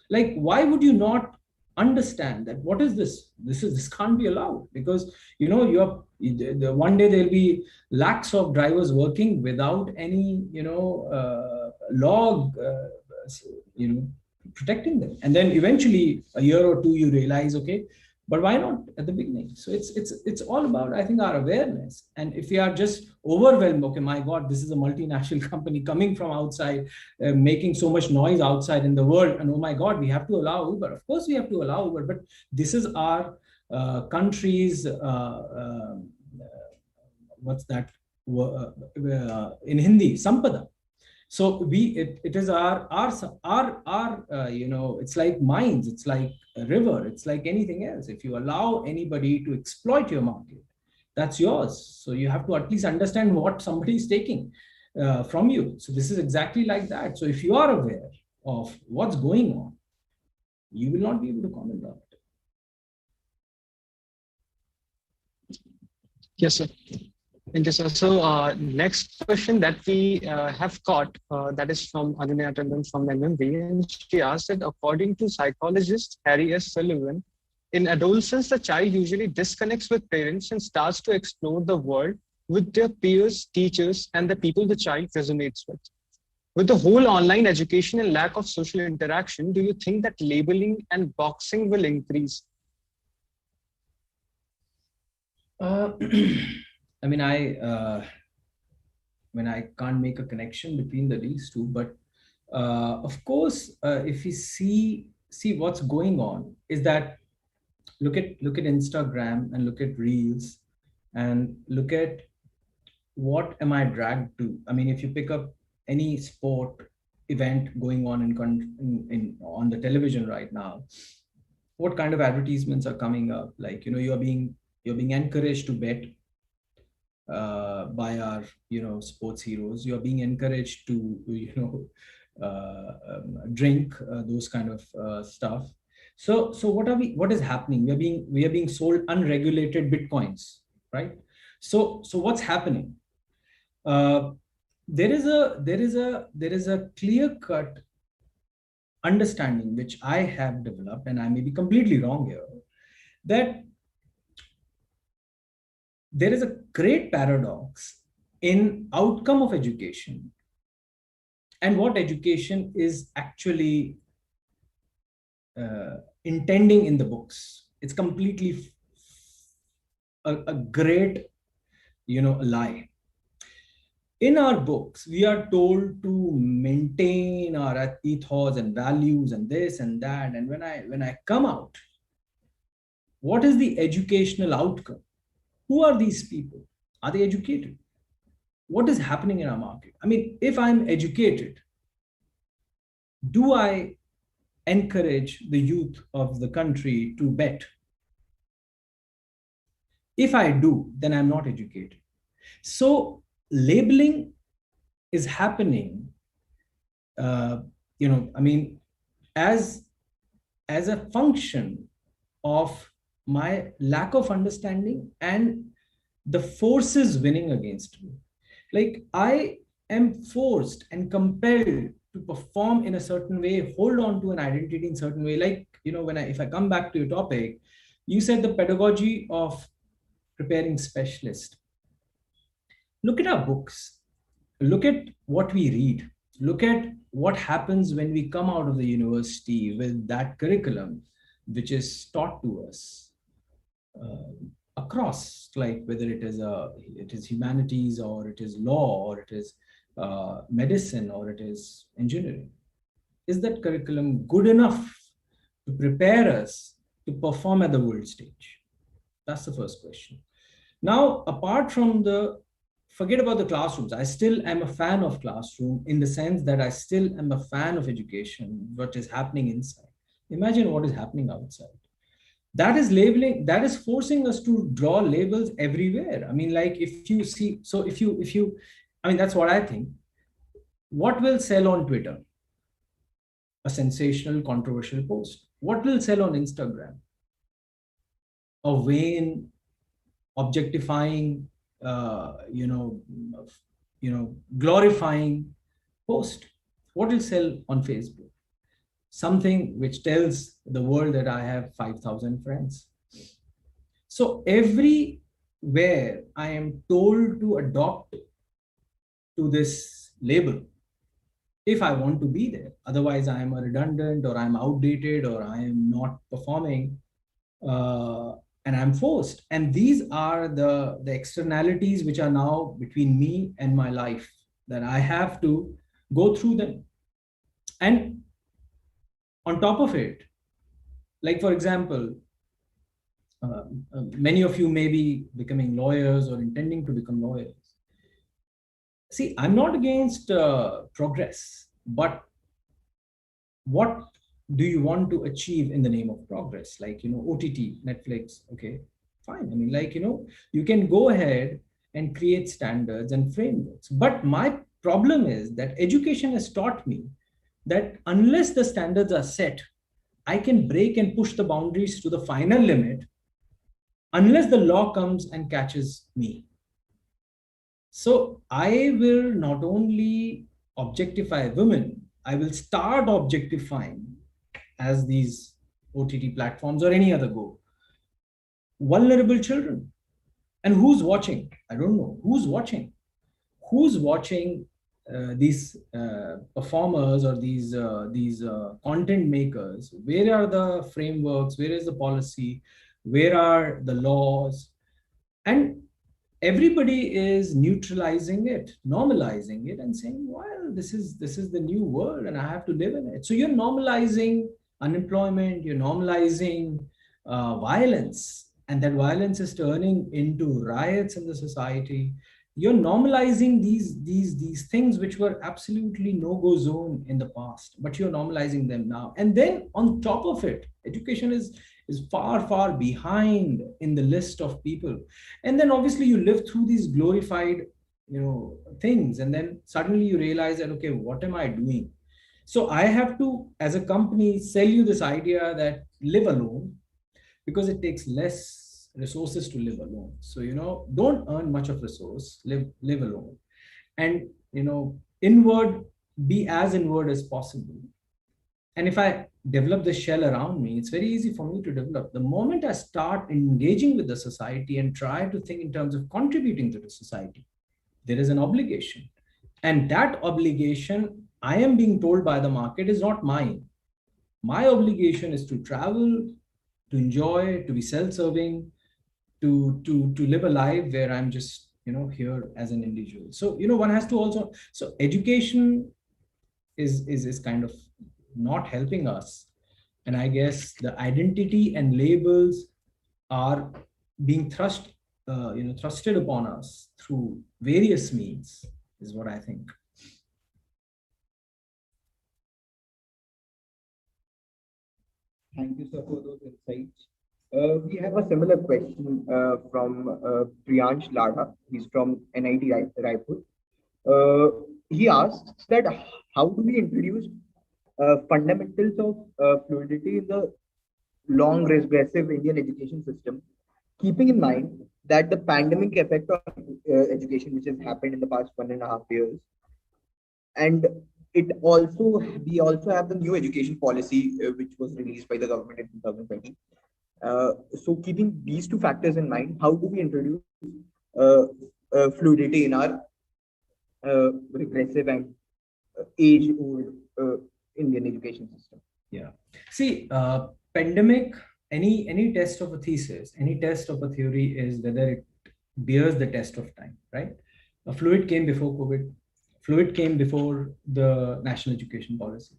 Like, why would you not understand that what is this? This can't be allowed, because one day there'll be lakhs of drivers working without any law protecting them, and then eventually a year or two you realize, okay, but why not at the beginning? So it's all about, I think, our awareness. And if we are just overwhelmed, okay, my God, this is a multinational company coming from outside, making so much noise outside in the world, and oh my God, we have to allow Uber. Of course we have to allow Uber, but this is our country's what's that in Hindi, sampada. So it is our it's like mines, it's like a river, it's like anything else. If you allow anybody to exploit your market, that's yours. So you have to at least understand what somebody is taking from you. So this is exactly like that. So if you are aware of what's going on, you will not be able to comment on it. Yes, sir. Thank you, sir. So next question that we have got, that is from Ananya Tandon from MMB, and she asked that according to psychologist Harry S. Sullivan, in adolescence, the child usually disconnects with parents and starts to explore the world with their peers, teachers, and the people the child resonates with. With the whole online education and lack of social interaction, do you think that labeling and boxing will increase? I mean, I can't make a connection between these two, but of course, if we see what's going on, is that look at Instagram and look at Reels and look at what am I dragged to. I mean, if you pick up any sport event going on on the television right now, what kind of advertisements are coming up? Like, you're being encouraged to bet by our sports heroes. You're being encouraged to drink those kind of stuff. So what is happening? We are being sold unregulated bitcoins, right? So what's happening? There is a clear cut understanding which I have developed, and I may be completely wrong here, that there is a great paradox in outcome of education and what education is actually intending in the books. It's completely a great lie. In our books, we are told to maintain our ethos and values and this and that. And when I come out, what is the educational outcome? Who are these people? Are they educated? What is happening in our market? I mean, if I'm educated, do I encourage the youth of the country to bet? If I do, then I'm not educated. So labeling is happening, I mean, as a function of my lack of understanding and the forces winning against me. Like, I am forced and compelled to perform in a certain way, hold on to an identity in a certain way. Like, if I come back to your topic, you said the pedagogy of preparing specialists. Look at our books. Look at what we read. Look at what happens when we come out of the university with that curriculum, which is taught to us across, like whether it is humanities, or it is law, or it is medicine, or it is engineering. Is that curriculum good enough to prepare us to perform at the world stage? That's the first question. Now, apart from forget about the classrooms. I still am a fan of classroom in the sense that I still am a fan of education, what is happening inside. Imagine what is happening outside. That is labeling, that is forcing us to draw labels everywhere. I mean, like, if you see, so if you, I mean, that's what I think. What will sell on Twitter? A sensational, controversial post. What will sell on Instagram? A vain, objectifying, glorifying post. What will sell on Facebook? Something which tells the world that I have 5,000 friends. So everywhere I am told to adopt to this label, if I want to be there. Otherwise, I am a redundant, or I'm outdated, or I am not performing, and I'm forced. And these are the externalities which are now between me and my life, that I have to go through them. And on top of it, like, for example, many of you may be becoming lawyers or intending to become lawyers. See, I'm not against progress, but what do you want to achieve in the name of progress? Like, OTT, Netflix, okay, fine. I mean, like, you can go ahead and create standards and frameworks. But my problem is that education has taught me that unless the standards are set, I can break and push the boundaries to the final limit unless the law comes and catches me. So I will not only objectify women, I will start objectifying, as these OTT platforms or any other go, vulnerable children. And who's watching? I don't know. Who's watching? Who's watching these performers or these content makers? Where are the frameworks? Where is the policy? Where are the laws? And everybody is neutralizing it, normalizing it, and saying, well, this is the new world and I have to live in it. So you're normalizing unemployment, you're normalizing violence, and that violence is turning into riots in the society. You're normalizing these things which were absolutely no-go zone in the past, but you're normalizing them now. And then on top of it, education is far behind in the list of people. And then obviously you live through these glorified things, and then suddenly you realize that, okay, what am I doing? So I have to, as a company, sell you this idea that live alone, because it takes less resources to live alone. So don't earn much of resource, live alone, and inward, be as inward as possible. And if I develop the shell around me, it's very easy for me to develop. The moment I start engaging with the society and try to think in terms of contributing to the society, there is an obligation. And that obligation, I am being told by the market, is not mine. My obligation is to travel, to enjoy, to be self-serving, to live a life where I'm just here as an individual. So one has to also, so education is kind of not helping us. And I guess the identity and labels are being thrusted upon us through various means, is what I think. Thank you, sir, for those insights. We have a similar question from Priyansh Ladha. He's from NIT Raipur. He asks that how do we introduce fundamentals of fluidity in the long regressive Indian education system, keeping in mind that the pandemic effect on education, which has happened in the past 1.5 years, and we also have the new education policy which was released by the government in 2020. So keeping these two factors in mind, how do we introduce fluidity in our regressive and age-old Indian education system? Yeah. See, pandemic, any test of a thesis, any test of a theory is whether it bears the test of time, right? A fluid came before COVID. Fluid came before the national education policy.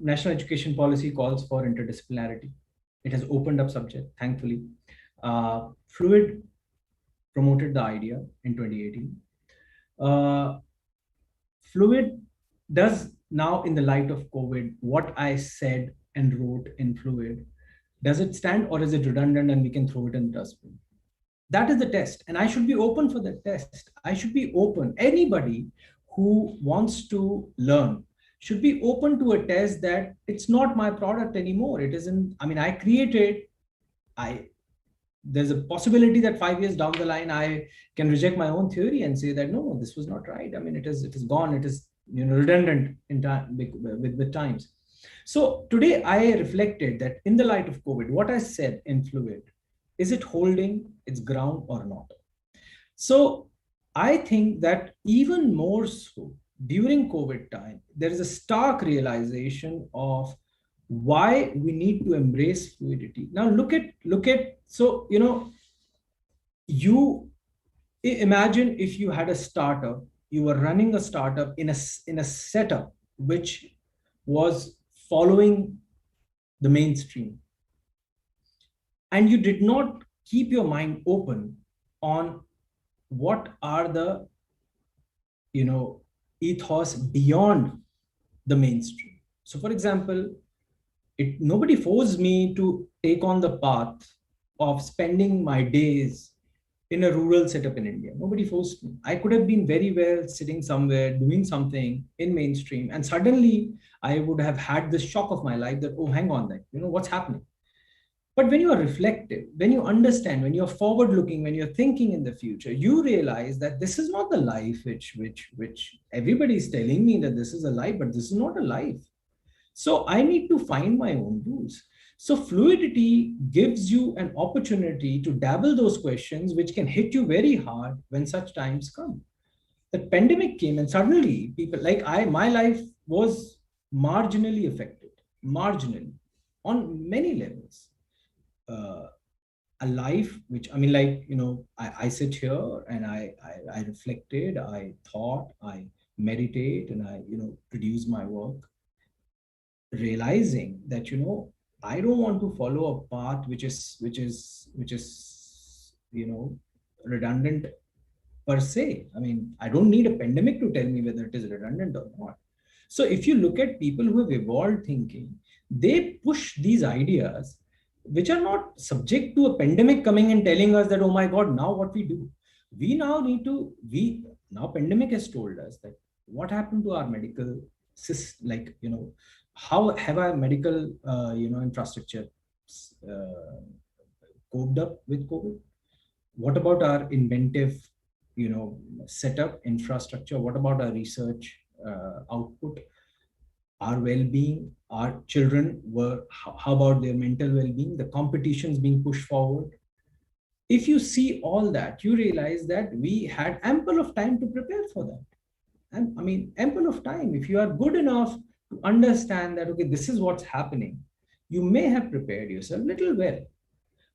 National education policy calls for interdisciplinarity. It has opened up subject, thankfully. Fluid promoted the idea in 2018. Fluid does now, in the light of COVID, what I said and wrote in Fluid, does it stand or is it redundant and we can throw it in the dustbin? That is the test. And I should be open for the test. I should be open. Anybody who wants to learn should be open to a test that it's not my product anymore. It isn't, I mean, I created, there's a possibility that 5 years down the line, I can reject my own theory and say that, no, this was not right. I mean, it is gone. It is redundant in time with times. So today I reflected that in the light of COVID, what I said in Fluid, is it holding its ground or not? So I think that even more so during COVID time, there is a stark realization of why we need to embrace fluidity. Now look at, so, you imagine if you had a startup, you were running a startup in a setup which was following the mainstream, and you did not keep your mind open on what are the ethos beyond the mainstream. So for example, nobody forced me to take on the path of spending my days in a rural setup in India. Nobody forced me. I could have been very well sitting somewhere doing something in mainstream, and suddenly I would have had this shock of my life that, oh, hang on, like, what's happening? But when you are reflective, when you understand, when you're forward looking, when you're thinking in the future, you realize that this is not the life which everybody is telling me that this is a life, but this is not a life. So I need to find my own rules. So fluidity gives you an opportunity to dabble those questions, which can hit you very hard when such times come. The pandemic came and suddenly people like my life was marginally affected, marginally on many levels. A life which, I mean, like, I sit here and I reflected, I thought, I meditate, and I, produce my work, realizing that, I don't want to follow a path which is redundant per se. I mean, I don't need a pandemic to tell me whether it is redundant or not. So if you look at people who have evolved thinking, they push these ideas which are not subject to a pandemic coming and telling us that, oh my God, now what we do? We now need to, now pandemic has told us that what happened to our medical system, like, how have our medical, infrastructure coped up with COVID? What about our inventive, setup, infrastructure? What about our research output? Our well-being, our children how about their mental well-being, the competitions being pushed forward? If you see all that, you realize that we had ample of time to prepare for that. And I mean, ample of time. If you are good enough to understand that, okay, this is what's happening, you may have prepared yourself little well.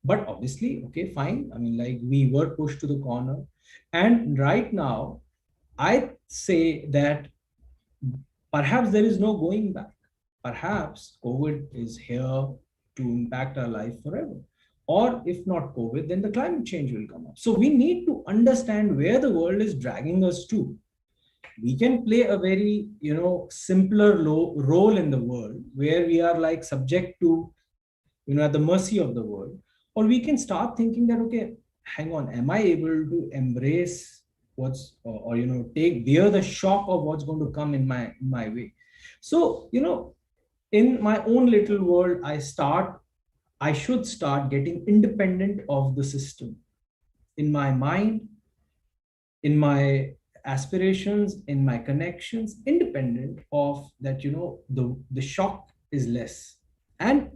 But obviously, okay, fine. I mean, like, we were pushed to the corner. And right now, I say that perhaps there is no going back. Perhaps COVID is here to impact our life forever. Or if not COVID, then the climate change will come up. So we need to understand where the world is dragging us to. We can play a very, simpler role in the world where we are like subject to, at the mercy of the world. Or we can start thinking that, okay, hang on, am I able to embrace bear the shock of what's going to come in my way? So, in my own little world, I should start getting independent of the system in my mind, in my aspirations, in my connections, independent of that, the shock is less. And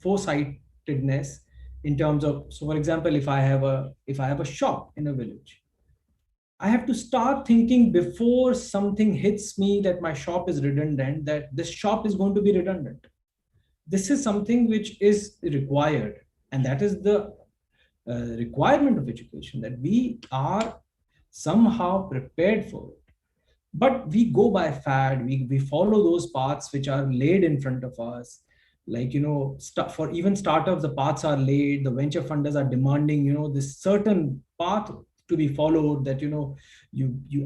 foresightedness in terms of, so for example, if I have a shop in a village, I have to start thinking before something hits me that my shop is redundant, that this shop is going to be redundant. This is something which is required. And that is the requirement of education, that we are somehow prepared for it. But we go by fad, we follow those paths which are laid in front of us. Like, for even startups, the paths are laid, the venture funders are demanding, this certain path to be followed, that, you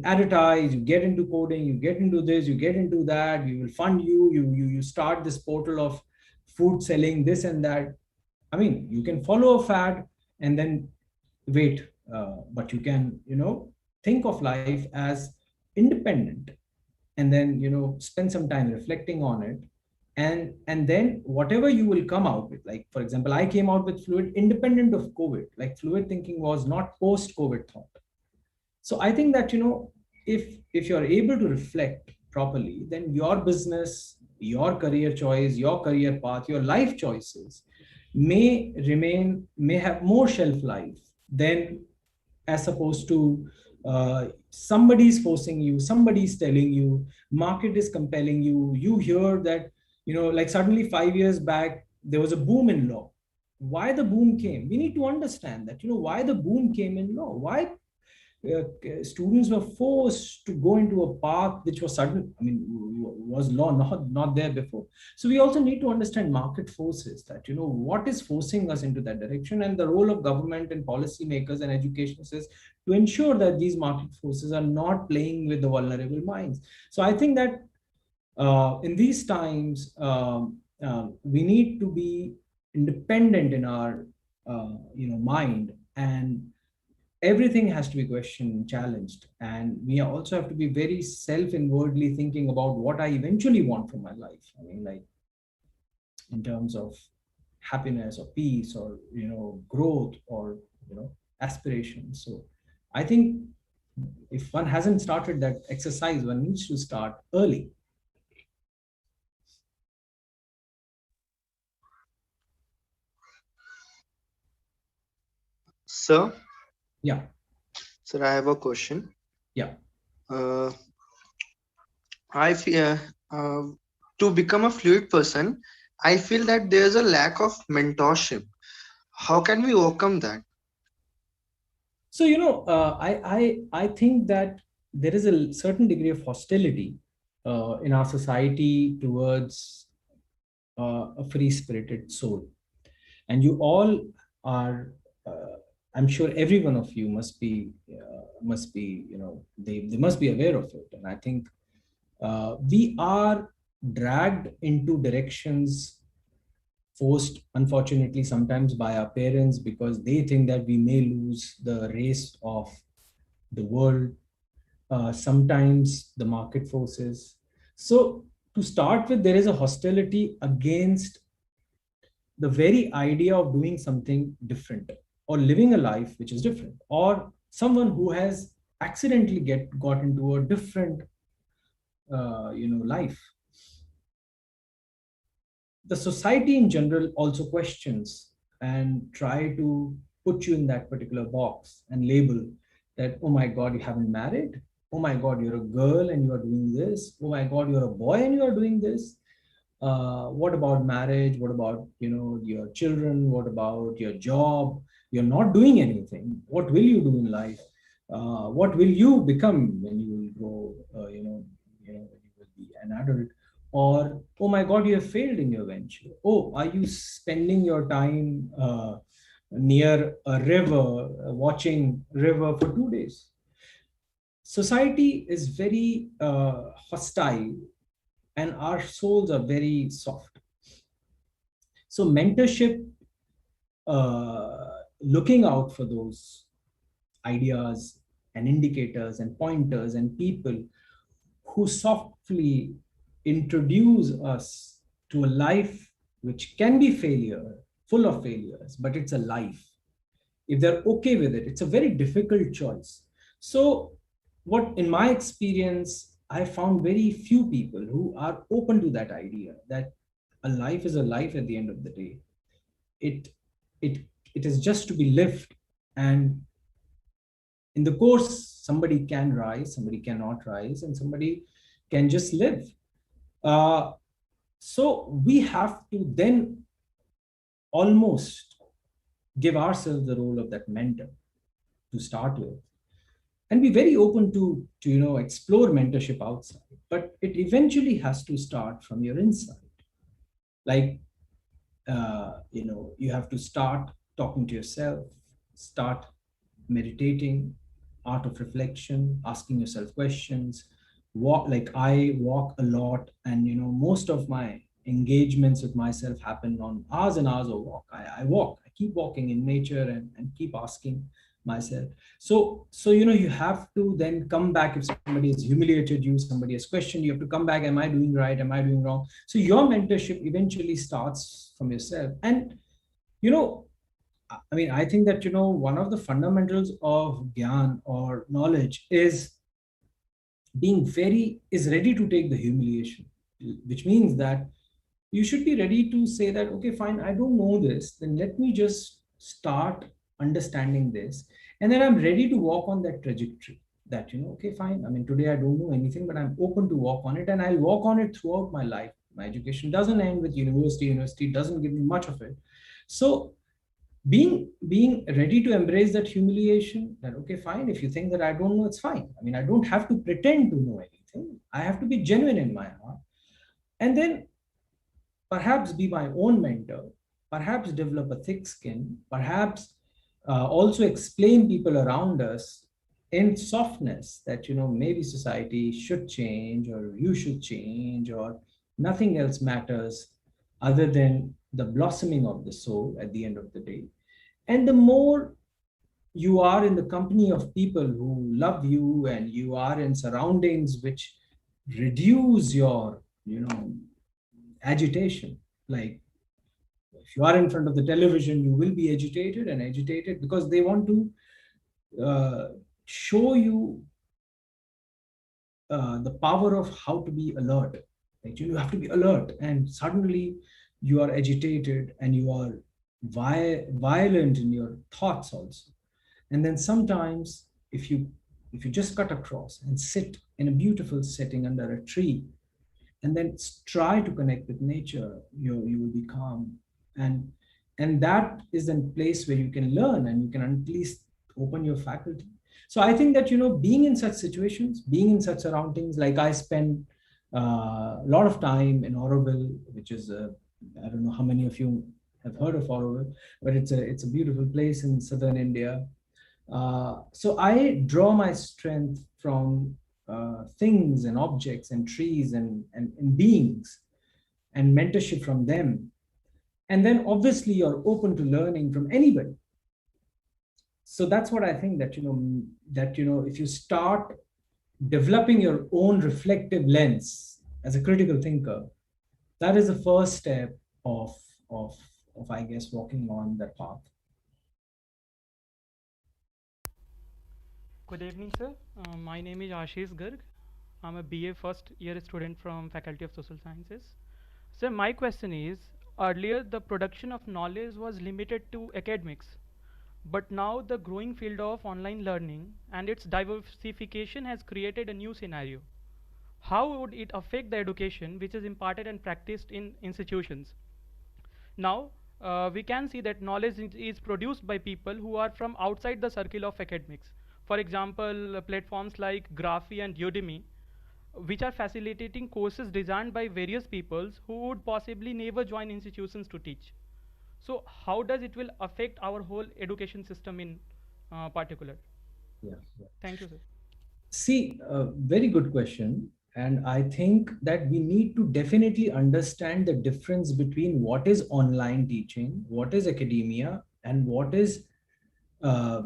advertise, you get into coding, you get into this, you get into that, we will fund you, you start this portal of food selling, this and that. I mean, you can follow a fad and then wait, but you can, think of life as independent, and then, spend some time reflecting on it. And then whatever you will come out with, like, for example, I came out with Fluid independent of COVID. Like, fluid thinking was not post-COVID thought. So I think that, if you're able to reflect properly, then your business, your career choice, your career path, your life choices may have more shelf life than as opposed to somebody's forcing you, somebody's telling you, market is compelling you. You hear that, like suddenly 5 years back, there was a boom in law. Why the boom came? We need to understand that, why the boom came in law. Why, students were forced to go into a path which was sudden, I mean, was law not there before. So we also need to understand market forces, that, what is forcing us into that direction, and the role of government and policymakers and educationists is to ensure that these market forces are not playing with the vulnerable minds. So I think that in these times, we need to be independent in our mind, and everything has to be questioned and challenged. And we also have to be very self-inwardly thinking about what I eventually want from my life. I mean, like, in terms of happiness or peace or, growth or, aspirations. So I think if one hasn't started that exercise, one needs to start early. Sir? Yeah. Sir, I have a question. Yeah. I feel to become a fluid person, I feel that there's a lack of mentorship. How can we overcome that? So, I think that there is a certain degree of hostility in our society towards a free-spirited soul. And you all are, I'm sure every one of you must be, they must be aware of it. And I think we are dragged into directions, forced, unfortunately, sometimes by our parents, because they think that we may lose the race of the world, sometimes the market forces. So to start with, there is a hostility against the very idea of doing something different, or living a life which is different, or someone who has accidentally got into a different life. The society in general also questions and try to put you in that particular box and label that, oh my God, you haven't married. Oh my God, you're a girl and you are doing this. Oh my God, you're a boy and you are doing this. What about marriage? What about, your children? What about your job? You're not doing anything. What will you do in life? What will you become when you will grow, when you will be an adult? Or, oh my God, you have failed in your venture. Oh, are you spending your time near a river, watching river for 2 days? Society is very hostile, and our souls are very soft. So mentorship, looking out for those ideas and indicators and pointers and people who softly introduce us to a life which can be full of failures, but it's a life. If they're okay with it, it's a very difficult choice. So what, in my experience, I found very few people who are open to that idea that a life is a life at the end of the day. It is just to be lived, and in the course, somebody can rise, somebody cannot rise, and somebody can just live. So we have to then almost give ourselves the role of that mentor to start with, and be very open to explore mentorship outside. But it eventually has to start from your inside. Like, you have to start talking to yourself, start meditating, art of reflection, asking yourself questions. I walk a lot, and most of my engagements with myself happen on hours and hours of walk. I walk, I keep walking in nature and keep asking myself. So you have to then come back. If somebody has humiliated you, somebody has questioned you, have to come back. Am I doing right? Am I doing wrong? So your mentorship eventually starts from yourself. And I think that one of the fundamentals of gyan or knowledge is ready to take the humiliation, which means that you should be ready to say that, okay, fine, I don't know this, then let me just start understanding this, and then I'm ready to walk on that trajectory. That okay, fine, I mean, today I don't know anything, but I'm open to walk on it, and I'll walk on it throughout my life. My education doesn't end with university doesn't give me much of it. So being ready to embrace that humiliation, that okay, fine, if you think that I don't know, it's fine. I mean, I don't have to pretend to know anything. I have to be genuine in my heart. And then perhaps be my own mentor, perhaps develop a thick skin, perhaps also explain people around us in softness that, maybe society should change, or you should change, or nothing else matters other than the blossoming of the soul at the end of the day. And the more you are in the company of people who love you, and you are in surroundings which reduce your, agitation. Like if you are in front of the television, you will be agitated because they want to show you the power of how to be alert. Like you have to be alert, and suddenly you are agitated and you are violent in your thoughts also. And then sometimes if you just cut across and sit in a beautiful setting under a tree, and then try to connect with nature, you will be calm. And that is a place where you can learn, and you can at least open your faculty. So I think that, being in such situations, being in such surroundings, like I spend a lot of time in Auroville, which is I don't know how many of you have heard of Auroville, but it's a beautiful place in southern India. So I draw my strength from things and objects and trees and beings, and mentorship from them. And then obviously you're open to learning from anybody. So that's what I think, that, if you start developing your own reflective lens as a critical thinker, that is the first step of I guess, walking on that path. Good evening, sir. My name is Ashish Garg. I'm a BA first year student from Faculty of Social Sciences. Sir, my question is, earlier the production of knowledge was limited to academics, but now the growing field of online learning and its diversification has created a new scenario. How would it affect the education which is imparted and practiced in institutions? Now, we can see that knowledge is produced by people who are from outside the circle of academics. For example, platforms like Graphy and Udemy, which are facilitating courses designed by various peoples who would possibly never join institutions to teach. So how does it will affect our whole education system in particular? Yeah. Thank you, sir. See, very good question. And I think that we need to definitely understand the difference between what is online teaching, what is academia, and what is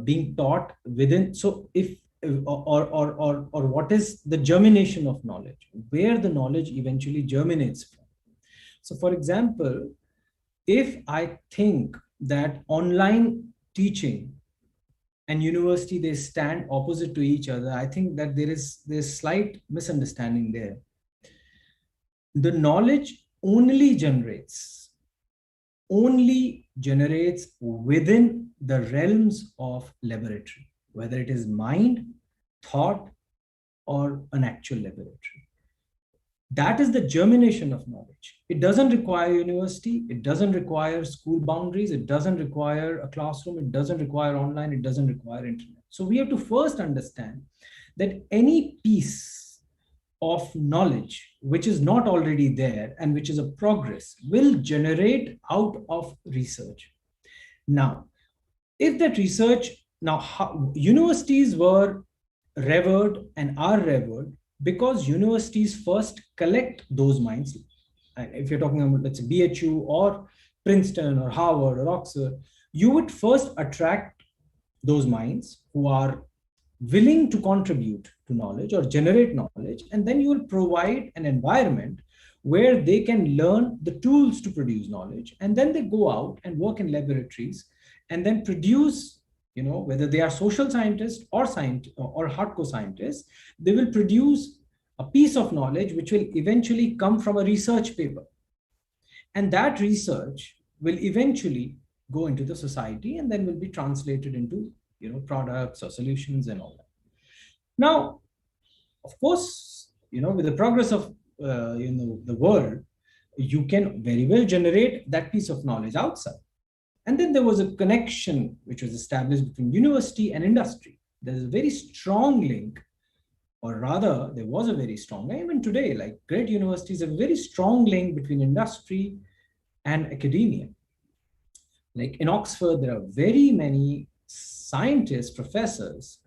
being taught within. So if or what is the germination of knowledge, where the knowledge eventually germinates from. So for example, if I think that online teaching and university, they stand opposite to each other, I think that there's slight misunderstanding there. The knowledge only generates within the realms of laboratory, whether it is mind, thought, or an actual laboratory. That is the germination of knowledge. It doesn't require university. It doesn't require school boundaries. It doesn't require a classroom. It doesn't require online. It doesn't require internet. So we have to first understand that any piece of knowledge which is not already there and which is a progress will generate out of research. Now, if that research, universities were revered and are revered because universities first collect those minds. If you're talking about, let's say, BHU or Princeton or Harvard or Oxford, you would first attract those minds who are willing to contribute to knowledge or generate knowledge, and then you will provide an environment where they can learn the tools to produce knowledge, and then they go out and work in laboratories and then produce, whether they are social scientists or hardcore scientists, they will produce a piece of knowledge which will eventually come from a research paper. And that research will eventually go into the society and then will be translated into, products or solutions and all that. Now, of course, with the progress of, the world, you can very well generate that piece of knowledge outside. And then there was a connection which was established between university and industry. There's a very strong link, or rather, there was a very strong, even today, like great universities have a very strong link between industry and academia. Like in Oxford, there are very many scientists, professors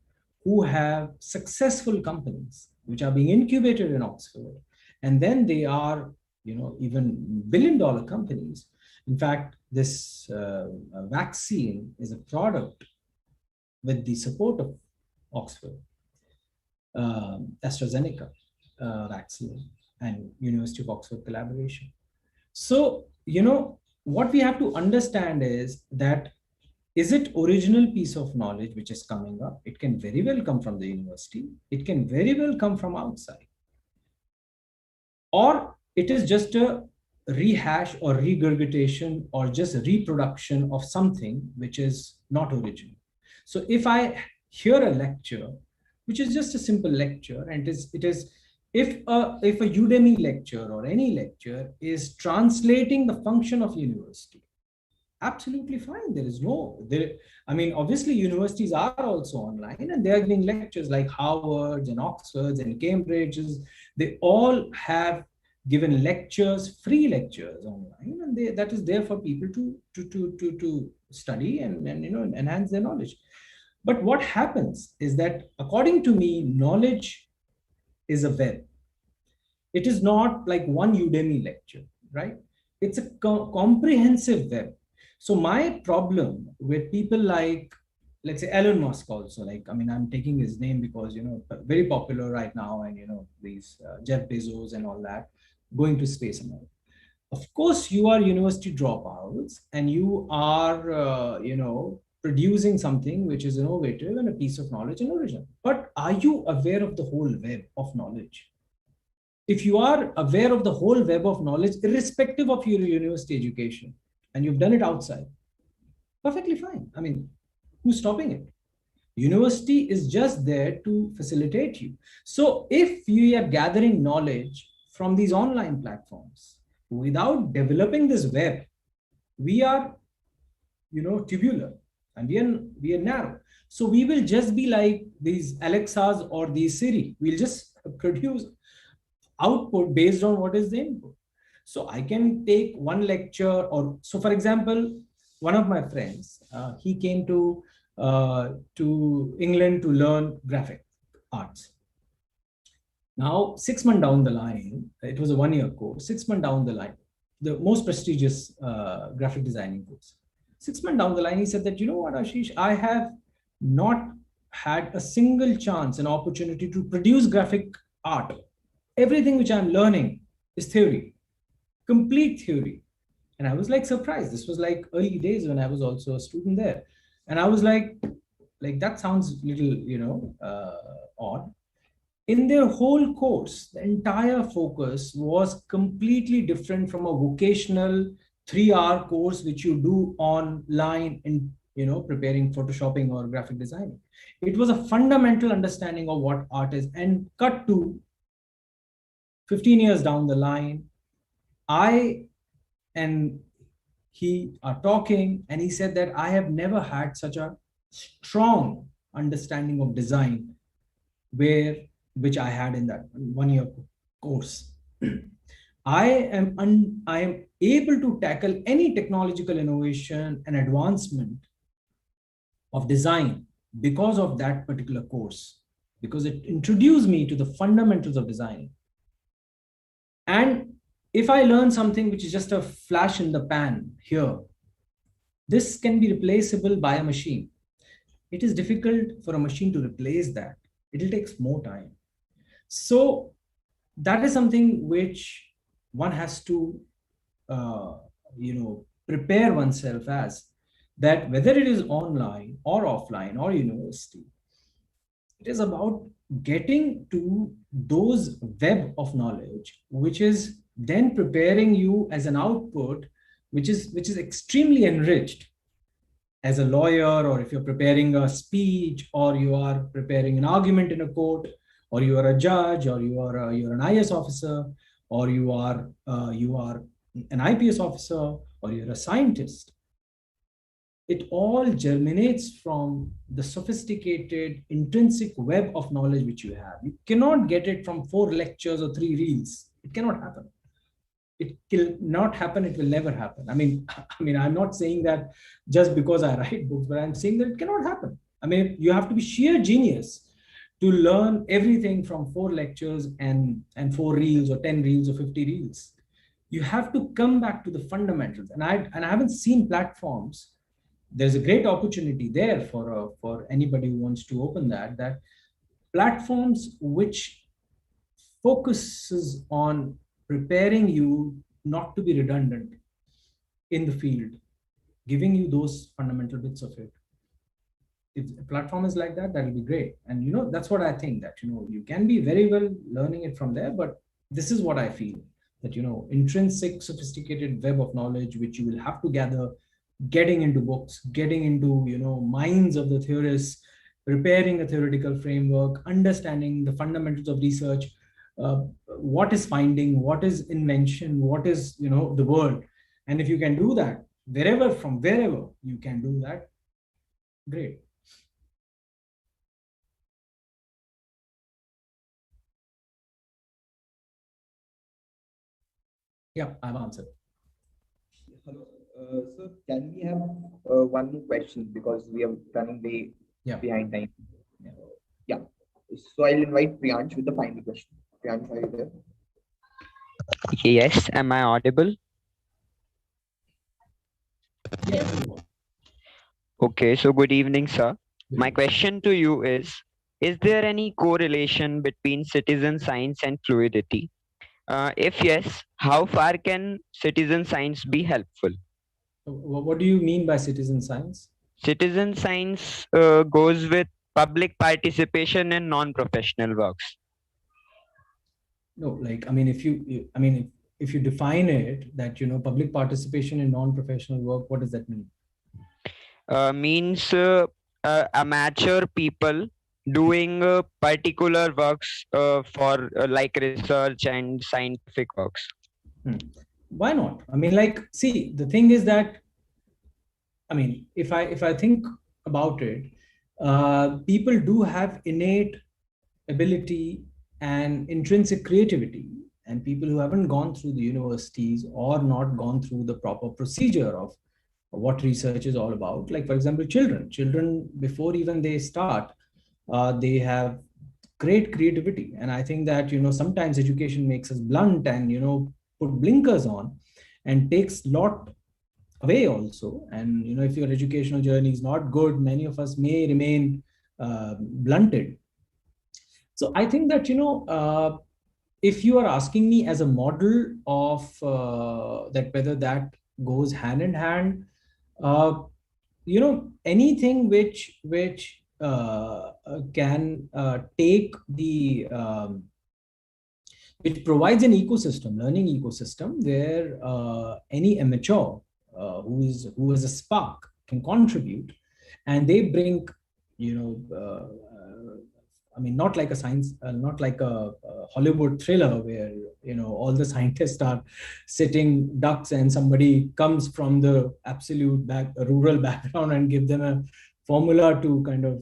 who have successful companies which are being incubated in Oxford. And then they are, even billion-dollar companies. In fact, this vaccine is a product with the support of Oxford, AstraZeneca vaccine and University of Oxford collaboration. So, what we have to understand is that, is it original piece of knowledge which is coming up? It can very well come from the university. It can very well come from outside. Or it is just a rehash or regurgitation or just a reproduction of something which is not original. So if I hear a lecture, which is just a simple lecture, and it is if a Udemy lecture or any lecture is translating the function of university, absolutely fine. There is no, obviously universities are also online, and they are giving lectures like Harvard's and Oxford's and Cambridge's. They all have given lectures, free lectures online, and that is there for people to study and enhance their knowledge. But what happens is that, according to me, knowledge is a web. It is not like one Udemy lecture, right? It's a comprehensive web. So my problem with people like, let's say, Elon Musk also, I'm taking his name because, very popular right now, and, these Jeff Bezos and all that, going to space and all. Of course, you are university dropouts and you are, producing something which is innovative and a piece of knowledge and original. But are you aware of the whole web of knowledge? If you are aware of the whole web of knowledge, irrespective of your university education, and you've done it outside, perfectly fine. Who's stopping it? University is just there to facilitate you. So if you are gathering knowledge from these online platforms without developing this web, we are, tubular, and we are narrow. So we will just be like these Alexas or these Siri. We'll just produce output based on what is the input. So I can take one lecture, or so for example, one of my friends, he came to England to learn graphic arts. Now, 6 months down the line, it was a 1-year course. 6 months down the line, the most prestigious graphic designing course. 6 months down the line, he said that, you know what, Ashish, I have not had a single chance, an opportunity to produce graphic art. Everything which I'm learning is theory, complete theory. And I was like surprised. This was like early days when I was also a student there. And I was like that sounds little, odd. In their whole course, the entire focus was completely different from a vocational 3-hour course which you do online in, preparing photoshopping or graphic designing. It was a fundamental understanding of what art is. And cut to 15 years down the line, I and he are talking, and he said that I have never had such a strong understanding of design which I had in that 1-year course. I am able to tackle any technological innovation and advancement of design because of that particular course, because it introduced me to the fundamentals of design. And if I learn something which is just a flash in the pan here, this can be replaceable by a machine. It is difficult for a machine to replace that. It will take more time. So that is something which one has to, prepare oneself as, that whether it is online or offline or university, it is about getting to those web of knowledge, which is then preparing you as an output, which is extremely enriched as a lawyer, or if you're preparing a speech, or you are preparing an argument in a court, or you are a judge, or you're an IS officer, or you are an IPS officer, or you're a scientist. it all germinates from the sophisticated intrinsic web of knowledge which you have. You cannot get it from 4 lectures or 3 reels. It cannot happen. It will not happen. It will never happen. I mean, I'm not saying that just because I write books, but I'm saying that it cannot happen. I mean, you have to be sheer genius to learn everything from 4 lectures and 4 reels or 10 reels or 50 reels. You have to come back to the fundamentals. And I haven't seen platforms. There's a great opportunity there for anybody who wants to open that platforms which focuses on preparing you not to be redundant in the field, giving you those fundamental bits of it. If a platform is like that, that'll be great. And that's what I think, that you can be very well learning it from there, but this is what I feel, that intrinsic sophisticated web of knowledge which you will have to gather, getting into books, getting into minds of the theorists, preparing a theoretical framework, understanding the fundamentals of research, what is finding, what is invention, what is the world. And if you can do that from wherever you can do that, great. Yeah, I've answered. Hello. So can we have one more question, because we are running way behind time? Yeah. So I'll invite Priyansh with the final question. Priyansh, are you there? Yes, am I audible? Yes. Okay, so good evening, sir. My question to you is there any correlation between citizen science and fluidity? If yes, how far can citizen science be helpful? What do you mean by citizen science? Citizen science goes with public participation in non-professional works. No, if you define it, that public participation in non-professional work, what does that mean? Means amateur people doing particular works for like research and scientific works. Why not? See, the thing is that, if I think about it, people do have innate ability and intrinsic creativity, and people who haven't gone through the universities or not gone through the proper procedure of what research is all about. Like, for example, children before even they start, they have great creativity. And I think that sometimes education makes us blunt and put blinkers on and takes lot away also. And if your educational journey is not good, many of us may remain blunted. So I think that if you are asking me as a model of that, whether that goes hand in hand, anything which can take the which provides an ecosystem, learning ecosystem, where any amateur who is a spark can contribute, and they bring not like a science, not like a Hollywood thriller where all the scientists are sitting ducks and somebody comes from the absolute rural background and give them a formula to kind of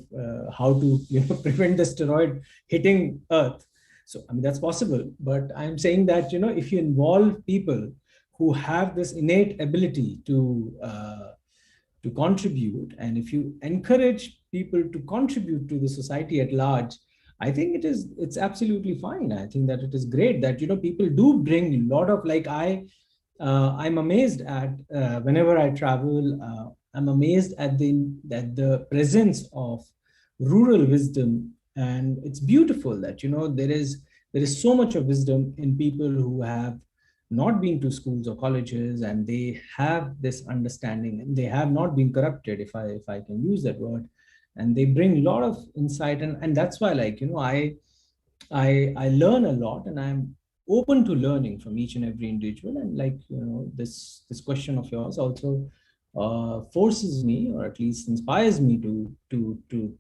how to prevent the asteroid hitting Earth. So that's possible, but I'm saying that if you involve people who have this innate ability to contribute, and if you encourage people to contribute to the society at large, I think it's absolutely fine. I think that it is great that people do bring a lot of, like, I'm amazed at whenever I travel, I'm amazed at the presence of rural wisdom. And it's beautiful that there is so much of wisdom in people who have not been to schools or colleges, and they have this understanding, and they have not been corrupted, if I can use that word, and they bring a lot of insight. And that's why, I learn a lot, and I'm open to learning from each and every individual. And this question of yours also forces me, or at least inspires me to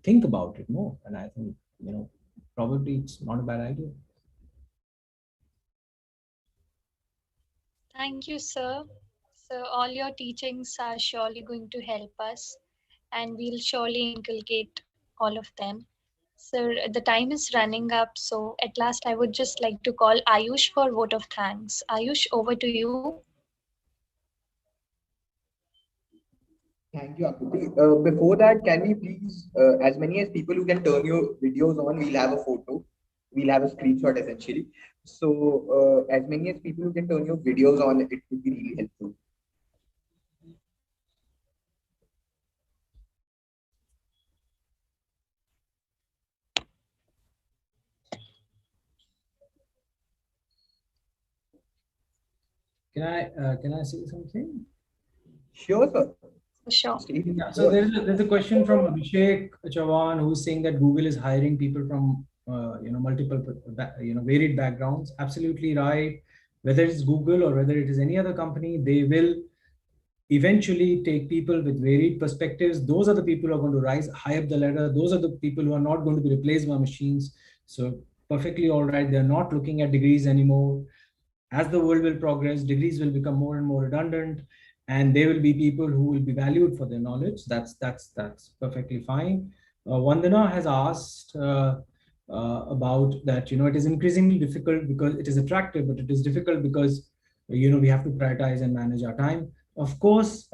think about it more. And I think probably it's not a bad idea. Thank you, sir. So all your teachings are surely going to help us, and we'll surely inculcate all of them. So the time is running up, so at last I would just like to call Ayush for vote of thanks. Ayush, over to you. Thank you, Akriti. Before that, can we please, as many as people who can turn your videos on, we'll have a photo. We'll have a screenshot essentially. So, as many as people who can turn your videos on, it would be really helpful. Can I say something? Sure, sir. Sure. Yeah, so there's a question from Abhishek Chavan who's saying that Google is hiring people from multiple varied backgrounds. Absolutely right. Whether it's Google or whether it is any other company, they will eventually take people with varied perspectives. Those are the people who are going to rise high up the ladder. Those are the people who are not going to be replaced by machines. So perfectly all right. They're not looking at degrees anymore. As the world will progress, degrees will become more and more redundant, and there will be people who will be valued for their knowledge. That's perfectly fine. Vandana has asked about that. It is increasingly difficult because it is attractive, but it is difficult because we have to prioritize and manage our time. Of course,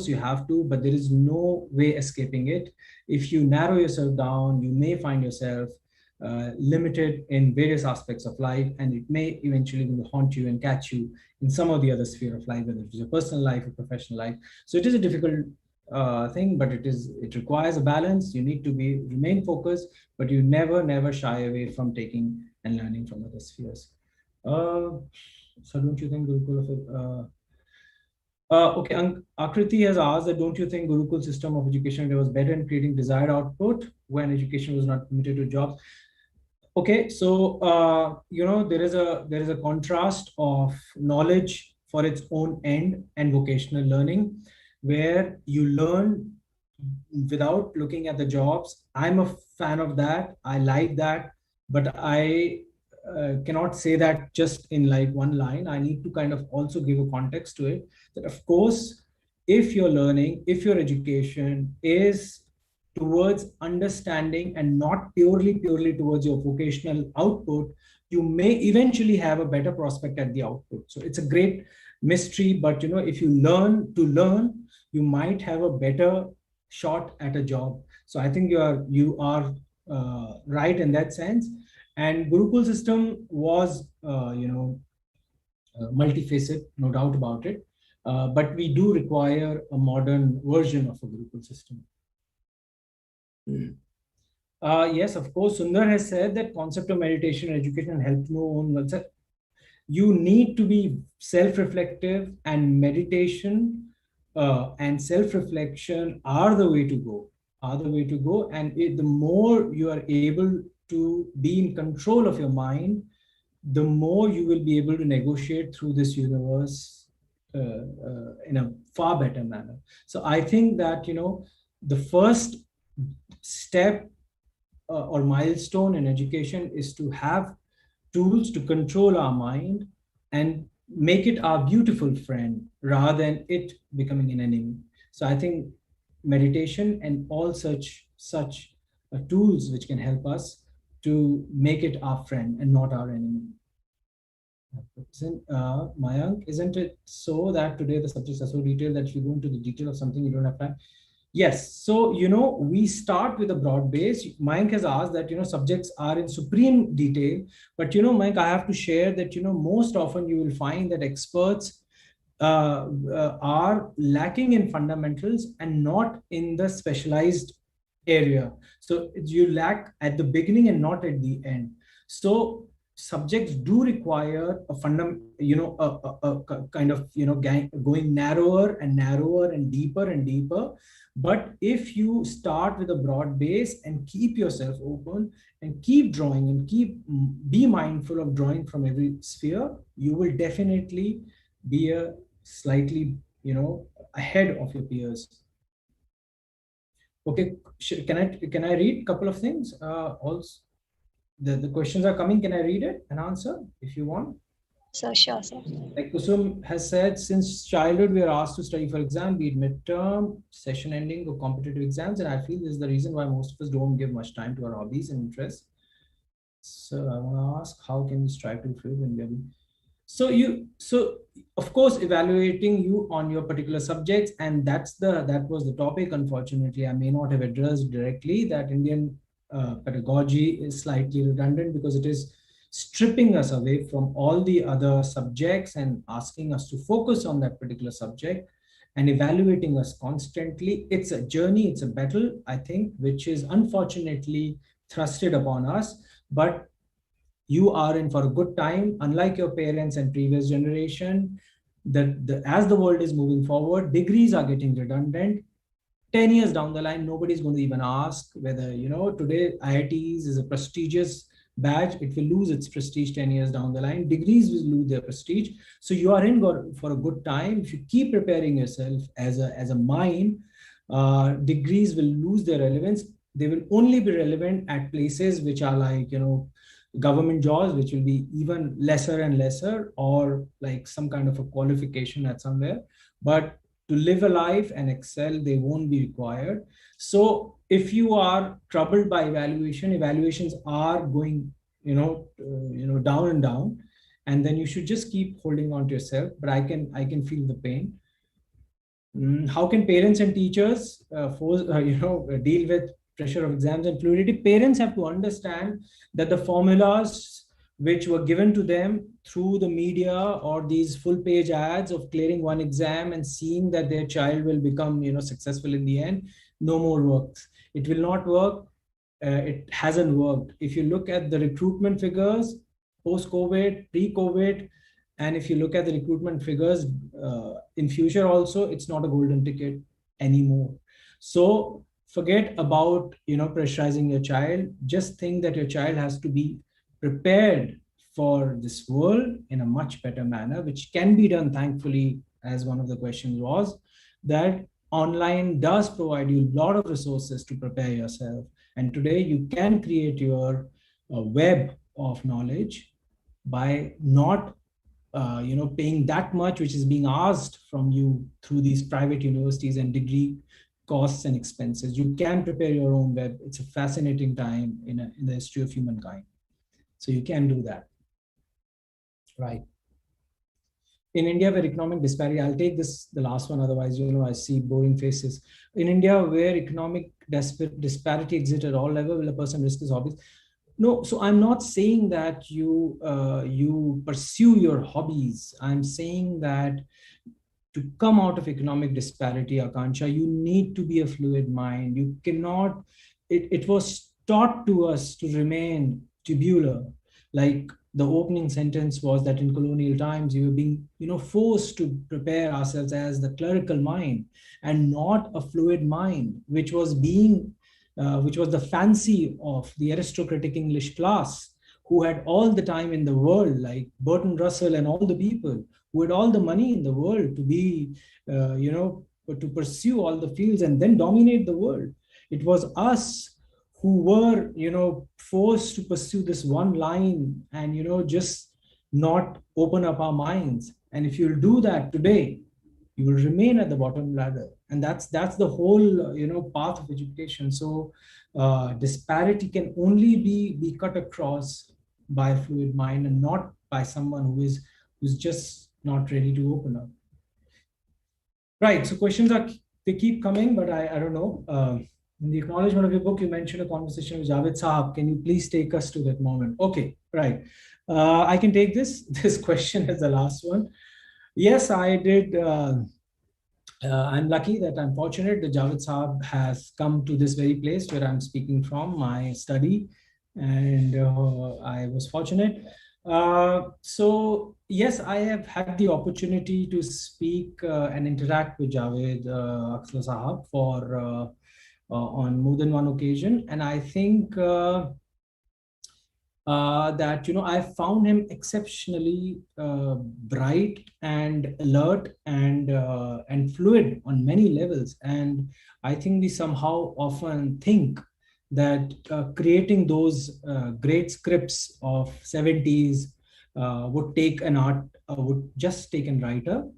you have to, but there is no way escaping it. If you narrow yourself down, you may find yourself limited in various aspects of life, and it may eventually haunt you and catch you in some of the other sphere of life, whether it is your personal life or professional life. So it is a difficult thing, but it requires a balance. You need to remain focused, but you never shy away from taking and learning from other spheres. So don't you think Gurukul okay, Akriti has asked that don't you think Gurukul system of education was better in creating desired output when education was not limited to jobs? Okay, so there is a contrast of knowledge for its own end and vocational learning, where you learn without looking at the jobs. I'm a fan of that. I like that, but I cannot say that just in like one line. I need to kind of also give a context to it. That of course, if you're learning, if your education is towards understanding and not purely towards your vocational output, you may eventually have a better prospect at the output. So it's a great mystery, but if you learn to learn, you might have a better shot at a job. So I think you are right in that sense. And Gurukul system was multifaceted, no doubt about it. But we do require a modern version of a Gurukul system. Yes, of course. Sundar has said that concept of meditation and education helps no one. You need to be self-reflective, and meditation and self-reflection are the way to go. And the more you are able to be in control of your mind, the more you will be able to negotiate through this universe in a far better manner. So I think that the first step or milestone in education is to have tools to control our mind and make it our beautiful friend rather than it becoming an enemy. So I think meditation and all such tools which can help us to make it our friend and not our enemy. Mayank, isn't it so that today the subjects are so detailed that if you go into the detail of something, you don't have time? Yes. So, we start with a broad base. Mayank has asked that, subjects are in supreme detail. But, Mayank, I have to share that, most often you will find that experts are lacking in fundamentals and not in the specialized area. So you lack at the beginning and not at the end. So subjects do require a kind of going narrower and deeper. But if you start with a broad base and keep yourself open and keep drawing and be mindful of drawing from every sphere, you will definitely be a slightly ahead of your peers. Okay, can I read a couple of things? Also, the questions are coming. Can I read it and answer if you want? sir. Sure, sir. Like Kusum has said, since childhood we are asked to study for exam, be it midterm, session ending, or competitive exams, and I feel this is the reason why most of us don't give much time to our hobbies and interests. So I want to ask, how can we strive to improve when we are so of course evaluating you on your particular subjects, and that was the topic. Unfortunately, I may not have addressed directly that Indian pedagogy is slightly redundant because it is stripping us away from all the other subjects and asking us to focus on that particular subject and evaluating us constantly. It's a journey, it's a battle, I think, which is unfortunately thrusted upon us, but you are in for a good time. Unlike your parents and previous generation, as the world is moving forward, degrees are getting redundant. 10 years down the line, nobody's going to even ask whether, today IITs is a prestigious badge. It will lose its prestige 10 years down the line. Degrees will lose their prestige. So you are in for a good time. If you keep preparing yourself as a mind, degrees will lose their relevance. They will only be relevant at places which are like, government jobs, which will be even lesser and lesser, or like some kind of a qualification at somewhere. But to live a life and excel, they won't be required. So if you are troubled by evaluations are going, down and down, and then you should just keep holding on to yourself. But I can feel the pain. How can parents and teachers deal with pressure of exams and fluidity? Parents have to understand that the formulas which were given to them through the media or these full page ads of clearing one exam and seeing that their child will become successful in the end, no more works. It will not work. It hasn't worked. If you look at the recruitment figures post-COVID, pre-COVID, and if you look at the recruitment figures in future also, it's not a golden ticket anymore. So forget about pressurizing your child. Just think that your child has to be prepared for this world in a much better manner, which can be done, thankfully, as one of the questions was, that online does provide you a lot of resources to prepare yourself. And today you can create your web of knowledge by not paying that much, which is being asked from you through these private universities and degree costs and expenses. You can prepare your own web. It's a fascinating time in the history of humankind. So you can do that. Right. In India, where economic disparity, I'll take the last one, otherwise, I see boring faces. In India, where economic disparity exists at all levels, will a person risk his hobbies? No, so I'm not saying that you pursue your hobbies. I'm saying that to come out of economic disparity, Akansha, you need to be a fluid mind. You cannot, it was taught to us to remain tubular. Like the opening sentence was that in colonial times, we were being, forced to prepare ourselves as the clerical mind and not a fluid mind, which was the fancy of the aristocratic English class, who had all the time in the world, like Burton Russell and all the people who had all the money in the world to be, to pursue all the fields and then dominate the world. It was us who were, forced to pursue this one line and, just not open up our minds. And if you'll do that today, you will remain at the bottom ladder. And that's the whole, path of education. So disparity can only be cut across by a fluid mind and not by someone who's just not ready to open up. Right. So questions they keep coming, but I don't know. In the acknowledgement of your book, you mentioned a conversation with Javed Sahab. Can you please take us to that moment? Okay, right. I can take this question as the last one. Yes, I did. I'm lucky that I'm fortunate that Javed Sahab has come to this very place where I'm speaking from, my study, and I was fortunate. So yes, I have had the opportunity to speak and interact with Javed Akhtar Sahab for on more than one occasion, and I think that I found him exceptionally bright and alert and fluid on many levels. And I think we somehow often think that creating those great scripts of 70s would take an art, would just take a writer.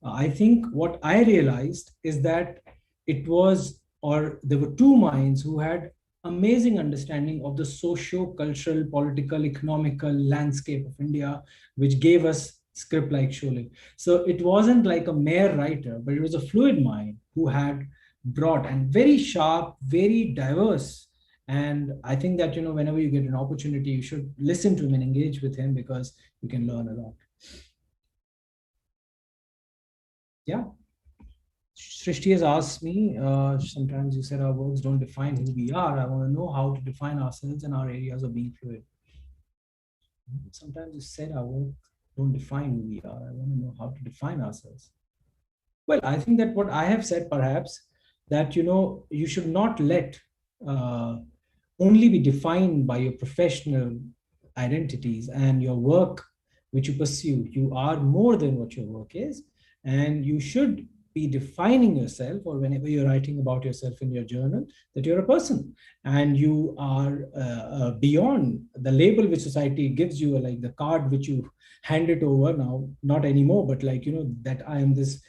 I think what I realized is that it was, or there were two minds who had amazing understanding of the socio-cultural, political, economical landscape of India, which gave us script like Sholay. So it wasn't like a mere writer, but it was a fluid mind who had brought, and very sharp, very diverse. And I think that, whenever you get an opportunity, you should listen to him and engage with him, because you can learn a lot. Yeah. Srishti has asked me, sometimes you said our works don't define who we are. I want to know how to define ourselves and our areas of being fluid. Sometimes you said our work don't define who we are. I want to know how to define ourselves. Well, I think that what I have said, perhaps, that, you should not let only be defined by your professional identities and your work which you pursue. You are more than what your work is, and you should be defining yourself, or whenever you're writing about yourself in your journal, that you're a person and you are beyond the label which society gives you, like the card which you hand it over now, not anymore, but like, that I am this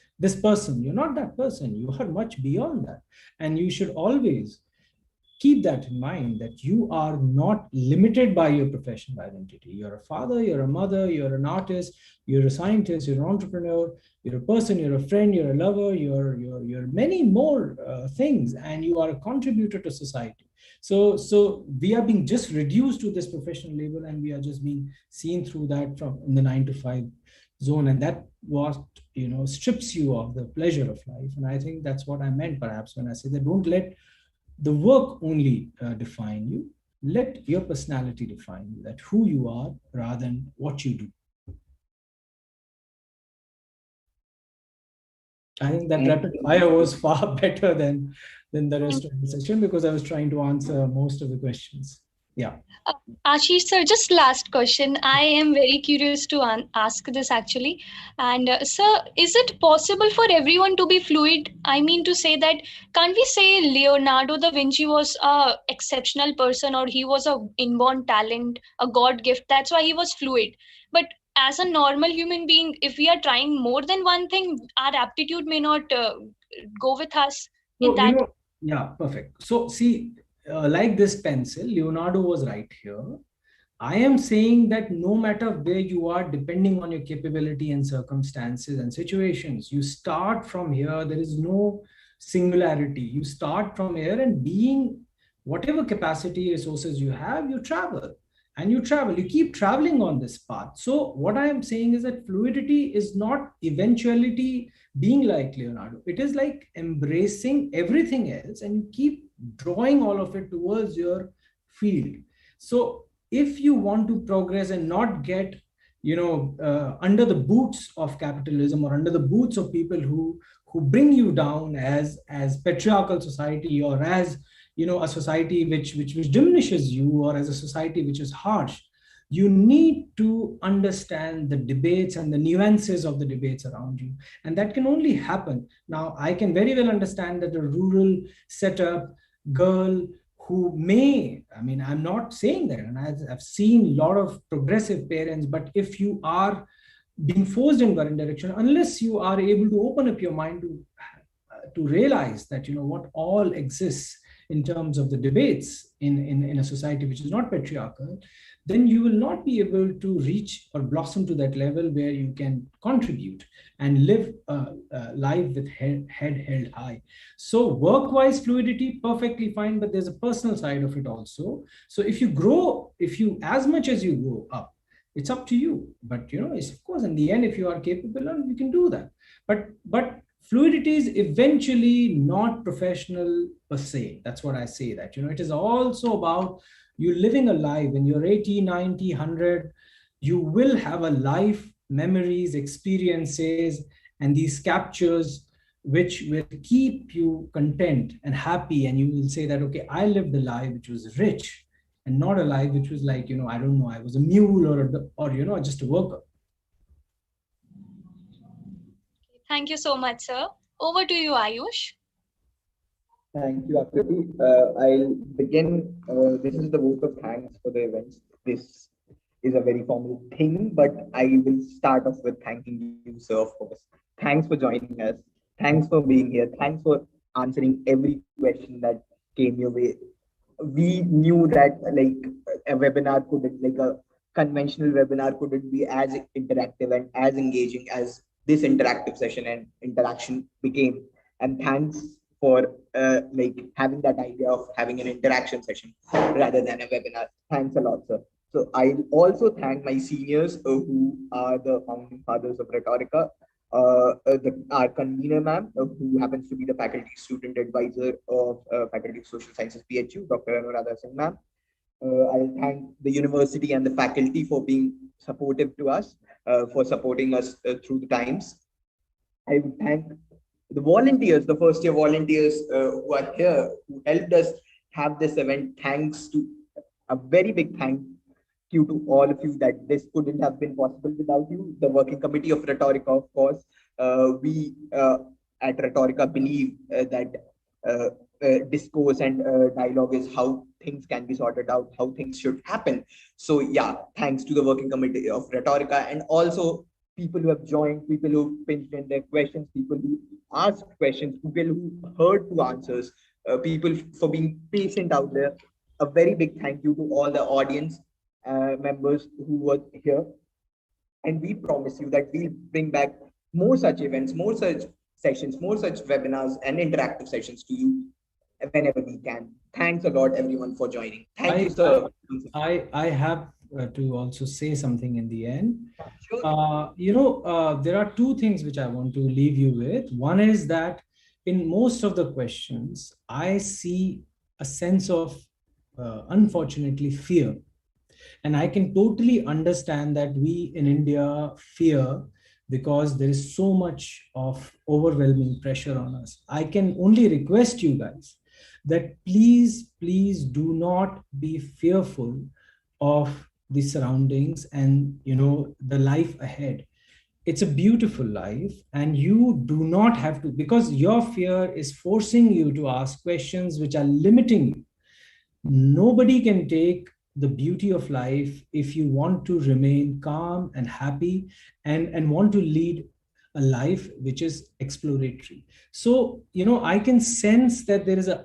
person. You're not that person. You are much beyond that. And you should always keep that in mind, that you are not limited by your professional identity. You're a father, you're a mother, you're an artist, you're a scientist, you're an entrepreneur, you're a person, you're a friend, you're a lover, you're many more things, and you are a contributor to society. So we are being just reduced to this professional label, and we are just being seen through that from in the 9 to 5 zone, and that what strips you of the pleasure of life. And I think that's what I meant, perhaps, when I say that don't let the work only define you. Let your personality define you, that who you are rather than what you do. I think that rapid fire was far better than the rest of the session, because I was trying to answer most of the questions. Yeah. Ashish sir, just last question. I am very curious to ask this actually. And sir, is it possible for everyone to be fluid? I mean to say that, can't we say Leonardo da Vinci was a exceptional person, or he was a inborn talent, a God gift? That's why he was fluid. But as a normal human being, if we are trying more than one thing, our aptitude may not go with us in So, that. yeah, perfect. So see, like this pencil, Leonardo was right here. I am saying that no matter where you are, depending on your capability and circumstances and situations, you start from here. There is no singularity. You start from here, and being whatever capacity, resources you have, you travel. And you travel, you keep traveling on this path. So what I am saying is that fluidity is not eventuality being like Leonardo. It is like embracing everything else, and you keep drawing all of it towards your field. So if you want to progress and not get under the boots of capitalism, or under the boots of people who bring you down as patriarchal society, or as a society which diminishes you, or as a society which is harsh, you need to understand the debates and the nuances of the debates around you. And that can only happen. Now, I can very well understand that a rural setup girl who may, I'm not saying that, and I've seen a lot of progressive parents, but if you are being forced in one direction, unless you are able to open up your mind to realize that, what all exists in terms of the debates in a society which is not patriarchal, then you will not be able to reach or blossom to that level where you can contribute and live life with head held high. So work-wise fluidity, perfectly fine, but there's a personal side of it also. So if you as much as you go up, it's up to you. But it's, of course, in the end, if you are capable, you can do that. But fluidity is eventually not professional per se. That's what I say, that it is also about you living a life. When you're 80, 90, 100, you will have a life, memories, experiences, and these captures which will keep you content and happy. And you will say that, okay, I lived a life which was rich, and not a life which was like, I don't know, I was a mule or just a worker. Thank you so much, sir. Over to you, Ayush. Thank you, Akriti. I'll begin. This is the vote of thanks for the events. This is a very formal thing, but I will start off with thanking you, sir, of course. Thanks for joining us. Thanks for being here. Thanks for answering every question that came your way. We knew that like a webinar couldn't, like a conventional webinar couldn't be as interactive and as engaging as this interactive session and interaction became. And thanks for like having that idea of having an interaction session rather than a webinar. Thanks a lot, sir. So I also thank my seniors who are the founding fathers of Rhetorica. Our convener, ma'am, who happens to be the faculty student advisor of Faculty of Social Sciences, BHU, Dr. Anuradha Singh, ma'am. I'll thank the university and the faculty for being supportive to us, for supporting us through the times. I would thank the volunteers, the first year volunteers who are here, who helped us have this event. Thanks to a very big thank you to all of you, that this couldn't have been possible without you. The working committee of Rhetorica, of course. We at Rhetorica believe that discourse and dialogue is how things can be sorted out, how things should happen. So yeah, thanks to the working committee of Rhetorica, and also people who have joined, people who pinched in their questions, people who asked questions, people who heard two answers, people for being patient out there. A very big thank you to all the audience members who were here. And we promise you that we'll bring back more such events, more such sessions, more such webinars and interactive sessions to you whenever we can. Thanks a lot, everyone, for joining. Thank you, sir. I have to also say something in the end. Sure. There are two things which I want to leave you with. One is that in most of the questions, I see a sense of, unfortunately, fear. And I can totally understand that we in India fear because there is so much of overwhelming pressure on us. I can only request you guys that please do not be fearful of the surroundings and the life ahead. It's a beautiful life, and you do not have to, because your fear is forcing you to ask questions which are limiting you. Nobody can take the beauty of life if you want to remain calm and happy and want to lead a life which is exploratory. So I can sense that there is an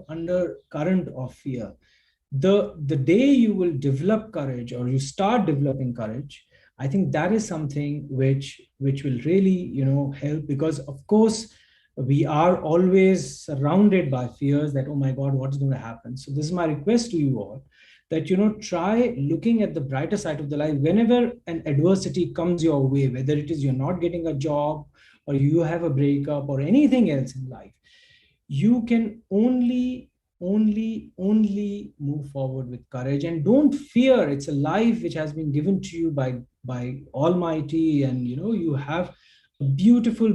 undercurrent of fear. The day you will develop courage, or you start developing courage, I think that is something which will really help, because of course we are always surrounded by fears that, oh my God, what's going to happen? So this is my request to you all, that try looking at the brighter side of the life. Whenever an adversity comes your way, whether it is you're not getting a job or you have a breakup or anything else in life, you can only move forward with courage, and don't fear. It's a life which has been given to you by Almighty, and you have a beautiful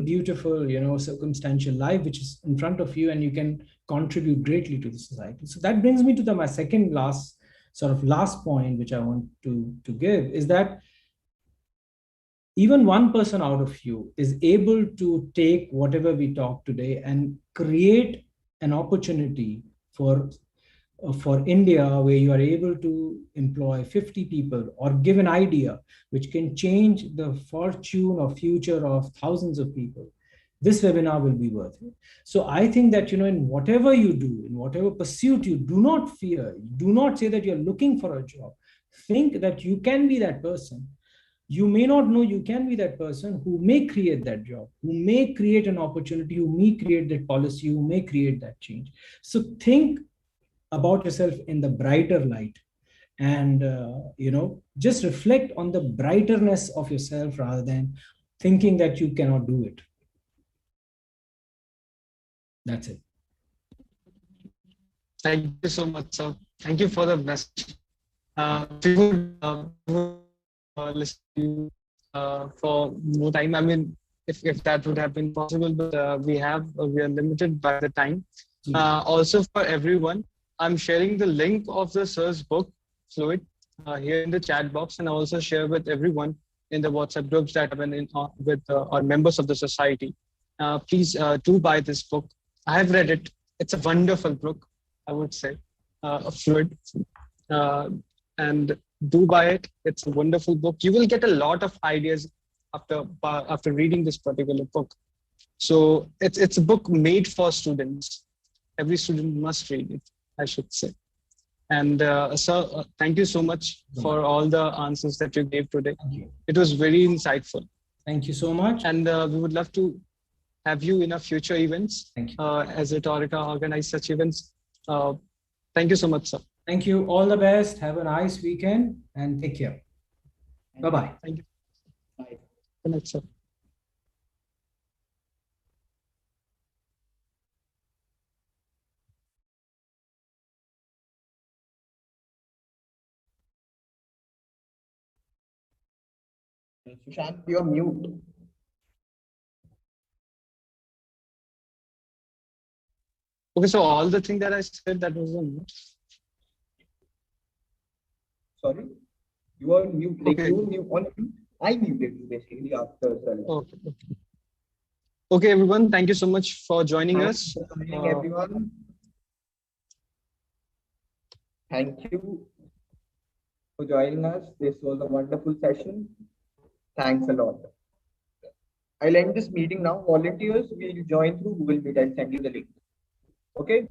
circumstantial life which is in front of you, and you can contribute greatly to the society. So that brings me to my second last point which I want to give, is that even one person out of you is able to take whatever we talk today and create an opportunity for India, where you are able to employ 50 people or give an idea which can change the fortune or future of thousands of people. This webinar will be worth it. So I think that, in whatever you do, in whatever pursuit, you do not fear. Do not say that you're looking for a job. Think that you can be that person. You may not know you can be that person who may create that job, who may create an opportunity, who may create that policy, who may create that change. So think about yourself in the brighter light, and just reflect on the brighterness of yourself rather than thinking that you cannot do it. That's it. Thank you so much, sir. Thank you for the message. We would listen for more time. I mean, if that would have been possible, but we are limited by the time. Also, for everyone, I'm sharing the link of the sir's book, Fluid, here in the chat box, and I also share with everyone in the WhatsApp groups that have been in with our members of the society. Please do buy this book. I have read it. It's a wonderful book, I would say, Fluid. and do buy it. It's a wonderful book. You will get a lot of ideas after reading this particular book. So it's a book made for students. Every student must read it, I should say. And sir, thank you so much for all the answers that you gave today. Thank you. It was very insightful. Thank you so much. And we would love to have you in our future events. Thank you. As Rhetorica organize such events. Thank you so much, sir. Thank you. All the best. Have a nice weekend and take care. Bye-bye. Thank you. Bye. Good night, sir. Sushant, you're mute. Okay, so all the thing that I said, that was on mute. Sorry, you are mute. Like Okay. you mute on mute. I muted you basically after. Okay. Okay, everyone. Thank you so much for joining Thanks us. for joining, everyone. Thank you for joining us. This was a wonderful session. Thanks a lot. I'll end this meeting now. Volunteers will join through Google Meet. I'll send you the link. Okay.